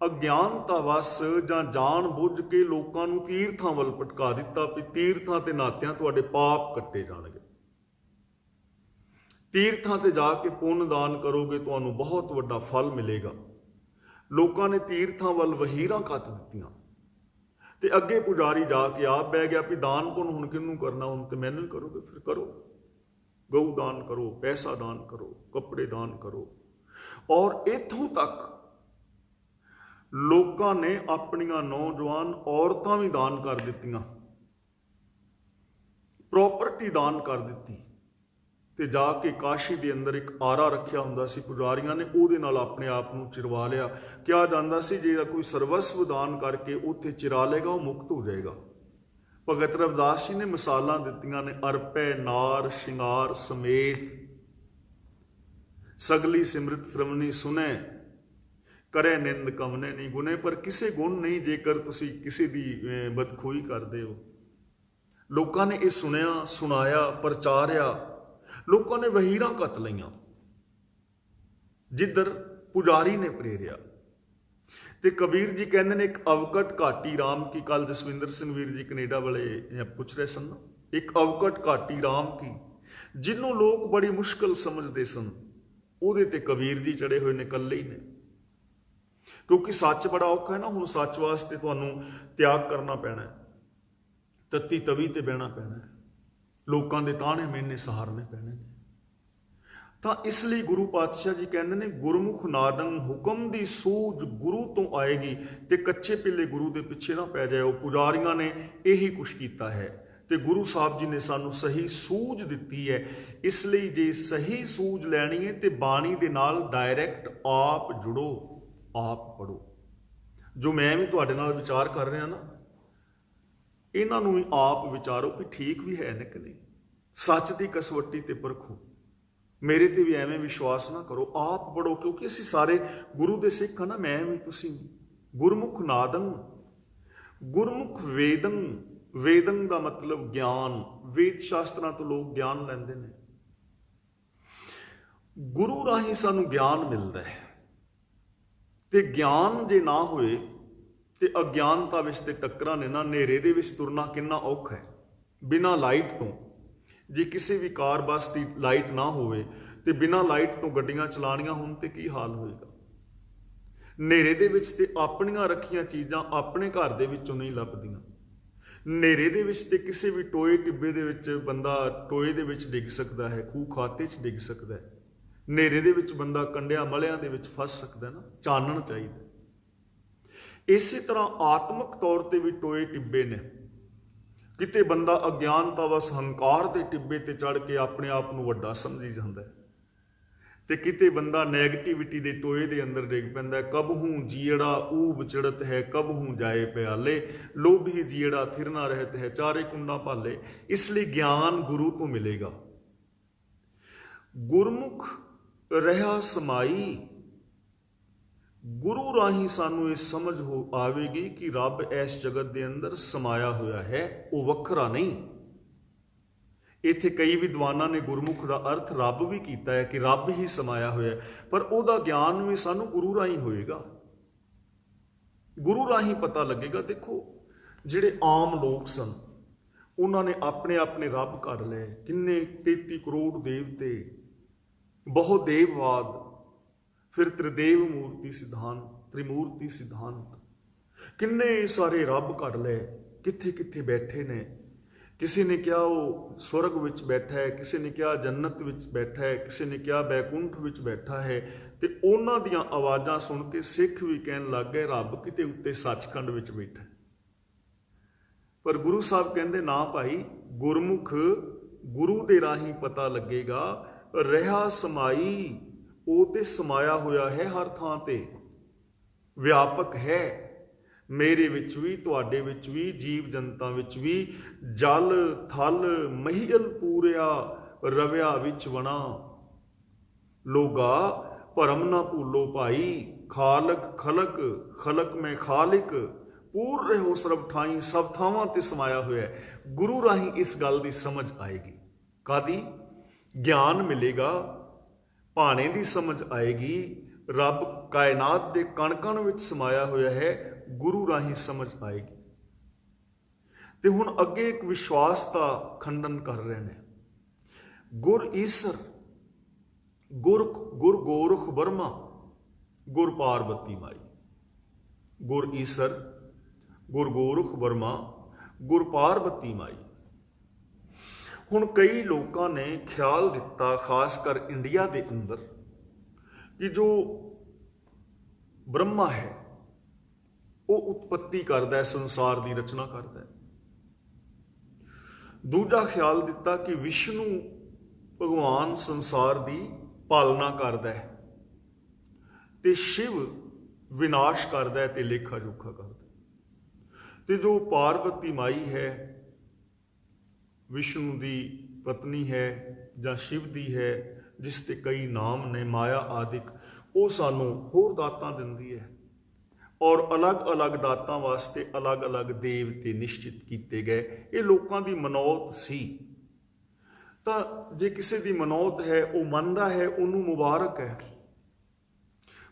Speaker 1: ਅਗਿਆਨਤਾ ਵਸ ਜਾਂ ਜਾਣ ਬੁੱਝ ਕੇ ਲੋਕਾਂ ਨੂੰ ਤੀਰਥਾਂ ਵੱਲ ਭਟਕਾ ਦਿੱਤਾ ਵੀ ਤੀਰਥਾਂ ਤੇ ਨਾਤਿਆਂ ਤੁਹਾਡੇ ਪਾਪ ਕੱਟੇ ਜਾਣਗੇ। ਤੀਰਥਾਂ ਤੇ ਜਾ ਕੇ ਪੁੰਨ ਦਾਨ ਕਰੋਗੇ, ਤੁਹਾਨੂੰ ਬਹੁਤ ਵੱਡਾ ਫਲ ਮਿਲੇਗਾ। ਲੋਕਾਂ ਨੇ ਤੀਰਥਾਂ ਵੱਲ ਵਹੀਰਾਂ ਕੱਤ ਦਿੱਤੀਆਂ ਤੇ ਅੱਗੇ ਪੁਜਾਰੀ ਜਾ ਕੇ ਆਪ ਬਹਿ ਗਿਆ ਵੀ ਦਾਨ ਪੁੰਨ ਹੁਣ ਕਿਹਨੂੰ ਕਰਨਾ, ਹੁਣ ਤੇ ਮੈਨੂੰ ਹੀ ਕਰੋਗੇ, ਫਿਰ ਕਰੋ। ਗਊ ਦਾਨ ਕਰੋ, ਪੈਸਾ ਦਾਨ ਕਰੋ, ਕੱਪੜੇ ਦਾਨ ਕਰੋ। ਔਰ ਇੱਥੋਂ ਤੱਕ ਲੋਕਾਂ ਨੇ ਆਪਣੀਆਂ ਨੌਜਵਾਨ ਔਰਤਾਂ ਵੀ ਦਾਨ ਕਰ ਦਿੱਤੀਆਂ, ਪ੍ਰੋਪਰਟੀ ਦਾਨ ਕਰ ਦਿੱਤੀ। ਤੇ ਜਾ ਕੇ ਕਾਸ਼ੀ ਦੇ ਅੰਦਰ ਇੱਕ ਆਰਾ ਰੱਖਿਆ ਹੁੰਦਾ ਸੀ ਪੁਜਾਰੀਆਂ ਨੇ, ਉਹਦੇ ਨਾਲ ਆਪਣੇ ਆਪ ਨੂੰ ਚਿਰਵਾ ਲਿਆ। ਕਿਹਾ ਜਾਂਦਾ ਸੀ ਜੇ ਕੋਈ ਸਰਵਸਵ ਦਾਨ ਕਰਕੇ ਉੱਥੇ ਚਿਰਾ ਲੇਗਾ, ਉਹ ਮੁਕਤ ਹੋ ਜਾਏਗਾ। ਭਗਤ ਰਵਿਦਾਸ ਜੀ ਨੇ ਮਿਸਾਲਾਂ ਦਿੱਤੀਆਂ ਨੇ, ਅਰਪੈ ਨਾਰ ਸ਼ਿੰਗਾਰ ਸਮੇਤ, ਸਗਲੀ ਸਿਮਰਤ ਸ਼੍ਰਵਣੀ ਸੁਣੈ, ਕਰੇ ਨਿੰਦ ਕਵਨੇ ਨਹੀਂ ਗੁਨੇ। ਪਰ ਕਿਸੇ ਗੁਣ ਨਹੀਂ ਜੇਕਰ ਤੁਸੀਂ ਕਿਸੇ ਦੀ ਬਦਖੋਈ ਕਰਦੇ ਹੋ। ਲੋਕਾਂ ਨੇ ਇਹ ਸੁਣਿਆ, ਸੁਣਾਇਆ, ਪ੍ਰਚਾਰਿਆ, ਲੋਕਾਂ ਨੇ ਵਹੀਰਾਂ ਕੱਤ ਲਈਆਂ ਜਿੱਧਰ ਪੁਜਾਰੀ ਨੇ ਪ੍ਰੇਰਿਆ। ਤੇ ਕਬੀਰ ਜੀ ਕਹਿੰਦੇ ਨੇ, ਇੱਕ ਅਵਕਟ ਘਾਟੀ ਰਾਮ ਕੀ, ਕੱਲ ਜਸਵਿੰਦਰ ਸਿੰਘ ਵੀਰ ਜੀ ਕੈਨੇਡਾ ਵਾਲੇ ਪੁੱਛ ਰਹੇ ਸਨ, ਇੱਕ ਅਵਕਟ ਘਾਟੀ ਰਾਮ ਕੀ, ਜਿਹਨੂੰ ਲੋਕ ਬੜੀ ਮੁਸ਼ਕਲ ਸਮਝਦੇ ਸਨ, ਉਹਦੇ ਤੇ ਕਬੀਰ ਜੀ ਚੜੇ ਹੋਏ ਨੇ, ਇਕੱਲੇ ਹੀ ਨੇ। ਕਿਉਂਕਿ ਸੱਚ ਬੜਾ ਔਖਾ ਹੈ ਨਾ। ਹੁਣ ਸੱਚ ਵਾਸਤੇ ਤੁਹਾਨੂੰ ਤਿਆਗ ਕਰਨਾ ਪੈਣਾ ਹੈ, ਤੱਤੀ ਤਵੀ ਤੇ ਬਹਿਣਾ ਪੈਣਾ ਹੈ, ਲੋਕਾਂ ਦੇ ਤਾਣੇ ਮੇਨੇ ਸਹਾਰਨੇ ਪੈਣੇ ਨੇ। ਤਾਂ ਇਸ ਲਈ ਗੁਰੂ ਪਾਤਸ਼ਾਹ ਜੀ ਕਹਿੰਦੇ ਨੇ, ਗੁਰਮੁਖ ਨਾਦੰ ਹੁਕਮ ਦੀ ਸੂਝ ਗੁਰੂ ਤੋਂ ਆਏਗੀ। ਤੇ ਕੱਚੇ ਪਿੱਲੇ ਗੁਰੂ ਦੇ ਪਿੱਛੇ ਨਾ ਪੈ ਜਾਓ। ਪੁਜਾਰੀਆਂ ਨੇ ਇਹੀ ਕੁਛ ਕੀਤਾ ਹੈ ਤੇ ਗੁਰੂ ਸਾਹਿਬ ਜੀ ਨੇ ਸਾਨੂੰ ਸਹੀ ਸੂਝ ਦਿੱਤੀ ਹੈ। ਇਸ ਲਈ ਜੇ ਸਹੀ ਸੂਝ ਲੈਣੀ ਹੈ ਤੇ ਬਾਣੀ ਦੇ ਨਾਲ ਡਾਇਰੈਕਟ ਆਪ ਜੁੜੋ, ਆਪ ਪੜੋ। ਜੋ ਮੈਂ ਵੀ ਤੁਹਾਡੇ ਨਾਲ ਵਿਚਾਰ ਕਰ ਰਿਹਾ ਨਾ, ਇਹਨਾਂ ਨੂੰ ਵੀ ਆਪ ਵਿਚਾਰੋ ਕਿ ਠੀਕ ਵੀ ਹੈ ਨਾ ਕਿ ਨਹੀਂ। ਸੱਚ ਦੀ ਕਸਵੱਟੀ ਤੇ ਪਰਖੋ। ਮੇਰੇ ਤੇ ਵੀ ਐਵੇਂ ਵਿਸ਼ਵਾਸ ਨਾ ਕਰੋ, ਆਪ ਪੜੋ। ਕਿਉਂਕਿ ਅਸੀਂ ਸਾਰੇ ਗੁਰੂ ਦੇ ਸਿੱਖ ਹਾਂ ਨਾ, ਮੈਂ ਵੀ ਤੁਸੀਂ ਵੀ। ਗੁਰਮੁਖ ਨਾਦੰ, ਗੁਰਮੁਖ ਵੇਦੰ। ਵੇਦੰ ਦਾ ਮਤਲਬ ਗਿਆਨ। ਵੇਦ ਸ਼ਾਸਤਰਾਂ ਤੋਂ ਲੋਕ ਗਿਆਨ ਲੈਂਦੇ ਨੇ। ਗੁਰੂ ਰਾਹੀਂ ਸਾਨੂੰ ਗਿਆਨ ਮਿਲਦਾ ਹੈ। ਤੇ ਗਿਆਨ ਜੇ ਨਾ ਹੋਏ ਤੇ ਅਗਿਆਨਤਾ ਵਿੱਚ ਤੇ ਟੱਕਰਾਂ ਨੇ ਨਾ। ਹਨੇਰੇ ਦੇ ਵਿੱਚ ਤੁਰਨਾ ਕਿੰਨਾ ਔਖਾ ਹੈ। ਬਿਨਾਂ ਲਾਈਟ ਤੋਂ, ਜੇ ਕਿਸੇ ਵੀ ਕਾਰ ਬੱਸ ਦੀ ਲਾਈਟ ਨਾ ਹੋਵੇ ਤੇ ਬਿਨਾਂ ਲਾਈਟ ਤੋਂ ਗੱਡੀਆਂ ਚਲਾਉਣੀਆਂ ਹੋਣ ਤੇ ਕੀ ਹਾਲ ਹੋਏਗਾ। ਹਨੇਰੇ ਦੇ ਵਿੱਚ ਤੇ ਆਪਣੀਆਂ ਰੱਖੀਆਂ ਚੀਜ਼ਾਂ ਆਪਣੇ ਘਰ ਦੇ ਵਿੱਚੋਂ ਨਹੀਂ ਲੱਭਦੀਆਂ। ਹਨੇਰੇ ਦੇ ਵਿੱਚ ਤੇ ਕਿਸੇ ਵੀ ਟੋਏ ਟਿੱਬੇ ਦੇ ਵਿੱਚ ਬੰਦਾ ਟੋਏ ਦੇ ਵਿੱਚ ਡਿੱਗ ਸਕਦਾ ਹੈ, ਖੂਹ ਖਾਤੇ 'ਚ ਡਿੱਗ ਸਕਦਾ ਹੈ। ਹਨੇਰੇ ਦੇ ਵਿੱਚ ਬੰਦਾ ਕੰਡਿਆਂ ਮਲਿਆਂ ਦੇ ਵਿੱਚ ਫਸ ਸਕਦਾ ਨਾ। ਚਾਨਣ ਚਾਹੀਦਾ। ਇਸੇ ਤਰ੍ਹਾਂ ਆਤਮਿਕ ਤੌਰ ਤੇ ਵੀ ਟੋਏ ਟਿੱਬੇ ਨੇ। ਕਿਤੇ ਬੰਦਾ ਅਗਿਆਨਤਾ ਵਸ ਹੰਕਾਰ ਦੇ ਟਿੱਬੇ ਤੇ ਚੜ ਕੇ ਆਪਣੇ ਆਪ ਨੂੰ ਵੱਡਾ ਸਮਝੀ ਜਾਂਦਾ ਹੈ ਤੇ ਕਿਤੇ ਬੰਦਾ ਨੈਗੇਟਿਵਿਟੀ ਦੇ ਟੋਏ ਦੇ ਅੰਦਰ ਡਿੱਗ ਪੈਂਦਾ। ਕਬਹੂ ਜੀੜਾ ਊਬ ਚੜਤ ਹੈ, ਕਬਹੂ ਜਾਏ ਪਿਆਲੇ, ਲੋਭੀ ਜੀੜਾ ਥਿਰ ਨਾ ਰਹਿਤ ਹੈ, ਚਾਰੇ ਕੁੰਡਾ ਭਾਲੇ। ਇਸ ਲਈ ਗਿਆਨ ਗੁਰੂ ਤੋਂ ਮਿਲੇਗਾ। ਗੁਰਮੁਖ ਰਹਾ ਸਮਾਈ। ਗੁਰੂ ਰਾਹੀਂ ਸਾਨੂੰ ਇਹ ਸਮਝ ਹੋ ਆਵੇਗੀ ਕਿ ਰੱਬ ਇਸ ਜਗਤ ਦੇ ਅੰਦਰ ਸਮਾਇਆ ਹੋਇਆ ਹੈ, ਉਹ ਵੱਖਰਾ ਨਹੀਂ। ਇੱਥੇ ਕਈ ਵਿਦਵਾਨਾਂ ਨੇ ਗੁਰਮੁਖ ਦਾ ਅਰਥ ਰੱਬ ਵੀ ਕੀਤਾ ਹੈ ਕਿ ਰੱਬ ਹੀ ਸਮਾਇਆ ਹੋਇਆ, ਪਰ ਉਹਦਾ ਗਿਆਨ ਵੀ ਸਾਨੂੰ ਗੁਰੂ ਰਾਹੀਂ ਹੋਏਗਾ। ਗੁਰੂ ਰਾਹੀਂ ਪਤਾ ਲੱਗੇਗਾ। ਦੇਖੋ, ਜਿਹੜੇ ਆਮ ਲੋਕ ਸਨ, ਉਹਨਾਂ ਨੇ ਆਪਣੇ ਆਪਣੇ ਰੱਬ ਕੱਢ ਲਏ। ਕਿੰਨੇ 33 ਕਰੋੜ ਦੇਵਤੇ, ਬਹੁ ਦੇਵਵਾਦ, ਫਿਰ ਤ੍ਰਿਦੇਵ ਮੂਰਤੀ ਸਿਧਾਂਤ, ਤ੍ਰਿਮੂਰਤੀ ਸਿਧਾਂਤ, ਕਿੰਨੇ ਸਾਰੇ ਰੱਬ ਕੱਢ ਲਏ। ਕਿੱਥੇ ਕਿੱਥੇ ਬੈਠੇ ਨੇ। ਕਿਸੇ ਨੇ ਕਿਹਾ ਉਹ ਸਵਰਗ ਵਿੱਚ ਬੈਠਾ ਹੈ, ਕਿਸੇ ਨੇ ਕਿਹਾ ਜੰਨਤ ਵਿੱਚ ਬੈਠਾ ਹੈ, ਕਿਸੇ ਨੇ ਕਿਹਾ ਬੈਕੁੰਠ ਵਿੱਚ ਬੈਠਾ ਹੈ। ਤੇ ਉਹਨਾਂ ਦੀਆਂ ਆਵਾਜ਼ਾਂ ਸੁਣ ਕੇ ਸਿੱਖ ਵੀ ਕਹਿਣ ਲੱਗ ਗਏ ਰੱਬ ਕਿਤੇ ਉੱਤੇ ਸੱਚਖੰਡ ਵਿੱਚ ਬੈਠਾ। ਪਰ ਗੁਰੂ ਸਾਹਿਬ ਕਹਿੰਦੇ ਨਾ ਭਾਈ, ਗੁਰਮੁਖ ਗੁਰੂ ਦੇ ਰਾਹੀਂ ਪਤਾ ਲੱਗੇਗਾ। ਰਿਹਾ ਸਮਾਈ, ਉਹ ਤੇ ਸਮਾਇਆ ਹੋਇਆ ਹੈ ਹਰ ਥਾਂ ਤੇ, ਵਿਆਪਕ ਹੈ। ਮੇਰੇ ਵਿੱਚ ਵੀ, ਤੁਹਾਡੇ ਵਿੱਚ ਵੀ, ਜੀਵ ਜਨਤਾ ਵਿੱਚ ਵੀ। ਜਲ ਥਲ ਮਹੀਲ ਪੂਰਿਆ, ਰਵਿਆ ਵਿੱਚ ਵਣਾ। ਲੋਗਾ ਭਰਮ ਨਾ ਭੂਲੋ ਭਾਈ, ਖਾਲਕ ਖਲਕ ਖਲਕ ਮੈਂ ਖਾਲਿਕ, ਪੂਰ ਰਹੋ ਸਰਬ ਠਾਈ। ਸਭ ਥਾਵਾਂ ਤੇ ਸਮਾਇਆ ਹੋਇਆ ਹੈ। ਗੁਰੂ ਰਾਹੀਂ ਇਸ ਗੱਲ ਦੀ ਸਮਝ ਆਏਗੀ। ਕਾਦੀ? ਗਿਆਨ ਮਿਲੇਗਾ, ਭਾਣੇ ਦੀ ਸਮਝ ਆਏਗੀ। ਰੱਬ ਕਾਇਨਾਤ ਦੇ ਕਣ ਕਣ ਵਿੱਚ ਸਮਾਇਆ ਹੋਇਆ ਹੈ, ਗੁਰੂ ਰਾਹੀਂ ਸਮਝ ਆਏਗੀ। ਤੇ ਹੁਣ ਅੱਗੇ ਇੱਕ ਵਿਸ਼ਵਾਸ ਦਾ ਖੰਡਨ ਕਰ ਰਹੇ ਨੇ। ਗੁਰ ਈਸਰ, ਗੁਰ ਗੋਰਖ ਬਰਮਾ, ਗੁਰ ਪਾਰਬਤੀ ਮਾਈ। ਗੁਰ ਈਸਰ, ਗੁਰ ਗੋਰਖ ਬਰਮਾ, ਗੁਰ ਪਾਰਬਤੀ ਮਾਈ। ਹੁਣ ਕਈ ਲੋਕਾਂ ਨੇ ਖਿਆਲ ਦਿੱਤਾ, ਖਾਸ ਕਰ ਇੰਡੀਆ ਦੇ ਅੰਦਰ, ਕਿ ਜੋ ਬ੍ਰਹਮਾ ਹੈ ਉਹ ਉਤਪਤੀ ਕਰਦਾ ਹੈ, ਸੰਸਾਰ ਦੀ ਰਚਨਾ ਕਰਦਾ ਹੈ। ਦੂਜਾ ਖਿਆਲ ਦਿੱਤਾ ਕਿ ਵਿਸ਼ਨੂੰ ਭਗਵਾਨ ਸੰਸਾਰ ਦੀ ਪਾਲਣਾ ਕਰਦਾ ਹੈ ਤੇ ਸ਼ਿਵ ਵਿਨਾਸ਼ ਕਰਦਾ ਹੈ ਤੇ ਲੇਖਾ ਜੋਖਾ ਕਰਦਾ ਹੈ। ਤੇ ਜੋ ਪਾਰਬਤੀ ਮਾਈ ਹੈ ਵਿਸ਼ਨੂੰ ਦੀ ਪਤਨੀ ਹੈ ਜਾਂ ਸ਼ਿਵ ਦੀ ਹੈ, ਜਿਸ ਤੇ ਕਈ ਨਾਮ ਨੇ, ਮਾਇਆ ਆਦਿਕ, ਉਹ ਸਾਨੂੰ ਹੋਰ ਦਾਤਾਂ ਦਿੰਦੀ ਹੈ। ਔਰ ਅਲੱਗ-ਅਲੱਗ ਦਾਤਾਂ ਵਾਸਤੇ ਅਲੱਗ-ਅਲੱਗ ਦੇਵਤੇ ਨਿਸ਼ਚਿਤ ਕੀਤੇ ਗਏ। ਇਹ ਲੋਕਾਂ ਦੀ ਮਨੌਤ ਸੀ। ਤਾਂ ਜੇ ਕਿਸੇ ਦੀ ਮਨੌਤ ਹੈ, ਉਹ ਮੰਨਦਾ ਹੈ, ਉਹਨੂੰ ਮੁਬਾਰਕ ਹੈ।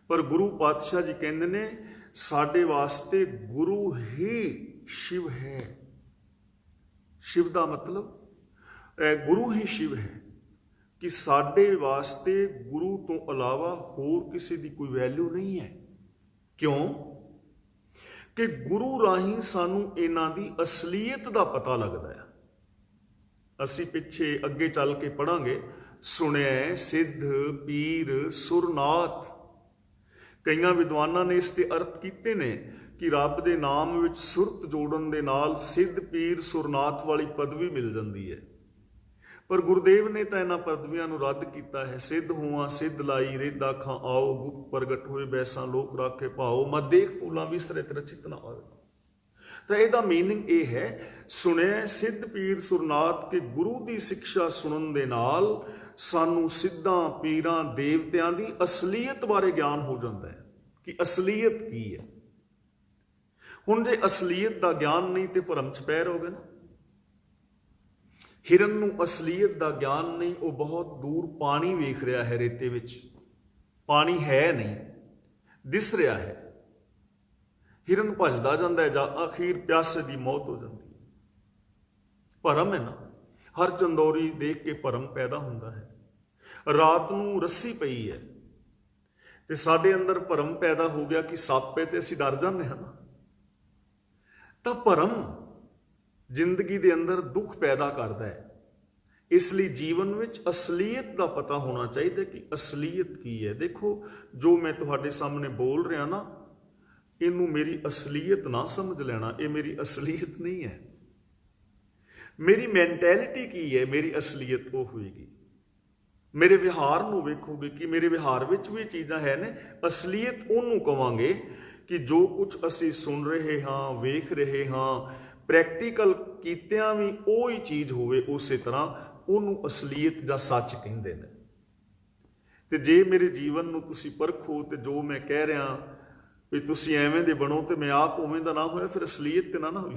Speaker 1: ਪਰ ਗੁਰੂ ਪਾਤਸ਼ਾਹ ਜੀ ਕਹਿੰਦੇ ਨੇ ਸਾਡੇ ਵਾਸਤੇ ਗੁਰੂ ਹੀ ਸ਼ਿਵ ਹੈ। ਸ਼ਿਵ ਦਾ ਮਤਲਬ ਗੁਰੂ ਹੀ ਸ਼ਿਵ ਹੈ, ਕਿ ਸਾਡੇ ਵਾਸਤੇ ਗੁਰੂ ਤੋਂ ਇਲਾਵਾ ਹੋਰ ਕਿਸੇ ਦੀ ਕੋਈ ਵੈਲਿਊ ਨਹੀਂ ਹੈ। ਕਿਉਂ? ਕਿ ਗੁਰੂ ਰਾਹੀਂ ਸਾਨੂੰ ਇਹਨਾਂ ਦੀ ਅਸਲੀਅਤ ਦਾ ਪਤਾ ਲੱਗਦਾ ਹੈ। ਅਸੀਂ ਪਿੱਛੇ ਅੱਗੇ ਚੱਲ ਕੇ ਪੜਾਂਗੇ, ਸੁਣਿਆ ਸਿੱਧ ਪੀਰ ਸੁਰਨਾਥ। ਕਈਆਂ ਵਿਦਵਾਨਾਂ ਨੇ ਇਸ ਦੇ ਅਰਥ ਕੀਤੇ ਨੇ ਕਿ ਰੱਬ ਦੇ ਨਾਮ ਵਿੱਚ ਸੁਰਤ ਜੋੜਨ ਦੇ ਨਾਲ ਸਿੱਧ ਪੀਰ ਸੁਰਨਾਥ ਵਾਲੀ ਪਦਵੀ ਮਿਲ ਜਾਂਦੀ ਹੈ। ਪਰ ਗੁਰਦੇਵ ਨੇ ਤਾਂ ਇਹਨਾਂ ਪਦਵੀਆਂ ਨੂੰ ਰੱਦ ਕੀਤਾ ਹੈ। ਸਿੱਧ ਹੋਵਾਂ ਸਿੱਧ ਲਾਈ ਰੇਦਾ ਖਾਂ ਆਓ, ਗੁਪਤ ਪ੍ਰਗਟ ਹੋਏ ਬੈਸਾਂ ਲੋਕ ਰਾਖੇ ਭਾਓ, ਮਤ ਦੇਖ ਫੂਲਾਂ ਵਿਸਰੇ ਤੇ ਰਚਿਤ ਨਾ ਹੋਵੇ। ਤਾਂ ਇਹਦਾ ਮੀਨਿੰਗ ਇਹ ਹੈ, ਸੁਣਿਆ ਸਿੱਧ ਪੀਰ ਸੁਰਨਾਥ ਕੇ ਗੁਰੂ ਦੀ ਸਿੱਖਿਆ ਸੁਣਨ ਦੇ ਨਾਲ ਸਾਨੂੰ ਸਿੱਧਾਂ ਪੀਰਾਂ ਦੇਵਤਿਆਂ ਦੀ ਅਸਲੀਅਤ ਬਾਰੇ ਗਿਆਨ ਹੋ ਜਾਂਦਾ ਹੈ ਕਿ ਅਸਲੀਅਤ ਕੀ ਹੈ। ਹੁਣ ਜੇ ਅਸਲੀਅਤ ਦਾ ਗਿਆਨ ਨਹੀਂ ਤੇ ਭਰਮ ਚ ਪੈ ਰਹੋਗੇ ਨਾ। ਹਿਰਨ ਨੂੰ ਅਸਲੀਅਤ ਦਾ ਗਿਆਨ ਨਹੀਂ, ਉਹ ਬਹੁਤ ਦੂਰ ਪਾਣੀ ਵੇਖ ਰਿਹਾ ਹੈ, ਰੇਤੇ ਵਿੱਚ ਪਾਣੀ ਹੈ ਨਹੀਂ, ਦਿਸ ਰਿਹਾ ਹੈ। ਹਿਰਨ ਭੱਜਦਾ ਜਾਂਦਾ ਹੈ ਜਾਂ ਅਖੀਰ ਪਿਆਸੇ ਦੀ ਮੌਤ ਹੋ ਜਾਂਦੀ ਹੈ। ਭਰਮ ਹੈ ਨਾ, ਹਰ ਚੰਦੌਰੀ ਦੇਖ ਕੇ ਭਰਮ ਪੈਦਾ ਹੁੰਦਾ ਹੈ। ਰਾਤ ਨੂੰ ਰੱਸੀ ਪਈ ਹੈ ਤੇ ਸਾਡੇ ਅੰਦਰ ਭਰਮ ਪੈਦਾ ਹੋ ਗਿਆ ਕਿ ਸੱਪ ਹੈ ਤੇ ਅਸੀਂ ਡਰ ਜਾਂਦੇ ਹਾਂ। ਤਾਂ ਭਰਮ ਜ਼ਿੰਦਗੀ ਦੇ ਅੰਦਰ ਦੁੱਖ ਪੈਦਾ ਕਰਦਾ ਹੈ। ਇਸ ਲਈ ਜੀਵਨ ਵਿੱਚ ਅਸਲੀਅਤ ਦਾ ਪਤਾ ਹੋਣਾ ਚਾਹੀਦਾ ਕਿ ਅਸਲੀਅਤ ਕੀ ਹੈ। ਦੇਖੋ, ਜੋ ਮੈਂ ਤੁਹਾਡੇ ਸਾਹਮਣੇ ਬੋਲ ਰਿਹਾ ਨਾ, ਇਹਨੂੰ ਮੇਰੀ ਅਸਲੀਅਤ ਨਾ ਸਮਝ ਲੈਣਾ। ਇਹ ਮੇਰੀ ਅਸਲੀਅਤ ਨਹੀਂ ਹੈ। ਮੇਰੀ ਮੈਂਟੈਲਿਟੀ ਕੀ ਹੈ, ਮੇਰੀ ਅਸਲੀਅਤ ਉਹ ਹੋਏਗੀ। ਮੇਰੇ ਵਿਹਾਰ ਨੂੰ ਵੇਖੋਗੇ ਕਿ ਮੇਰੇ ਵਿਹਾਰ ਵਿੱਚ ਵੀ ਚੀਜ਼ਾਂ ਹੈ ਨੇ। ਅਸਲੀਅਤ ਉਹਨੂੰ ਕਵਾਂਗੇ ਕਿ ਜੋ ਕੁਝ ਅਸੀਂ ਸੁਣ ਰਹੇ ਹਾਂ, ਵੇਖ ਰਹੇ ਹਾਂ, ਪ੍ਰੈਕਟੀਕਲ ਕੀਤਿਆਂ ਵੀ ਉਹੀ ਚੀਜ਼ ਹੋਵੇ ਉਸੇ ਤਰ੍ਹਾਂ, ਉਹਨੂੰ ਅਸਲੀਅਤ ਜਾਂ ਸੱਚ ਕਹਿੰਦੇ ਨੇ। ਤੇ ਜੇ ਮੇਰੇ ਜੀਵਨ ਨੂੰ ਤੁਸੀਂ ਪਰਖੋ ਤੇ ਜੋ ਮੈਂ ਕਹਿ ਰਿਹਾ ਵੀ ਤੁਸੀਂ ਐਵੇਂ ਦੇ ਬਣੋ ਤੇ ਮੈਂ ਆਪ ਉਵੇਂ ਦਾ ਨਾ ਹੋਇਆ, ਫਿਰ ਅਸਲੀਅਤ ਤੇ ਨਾ ਹੋਈ।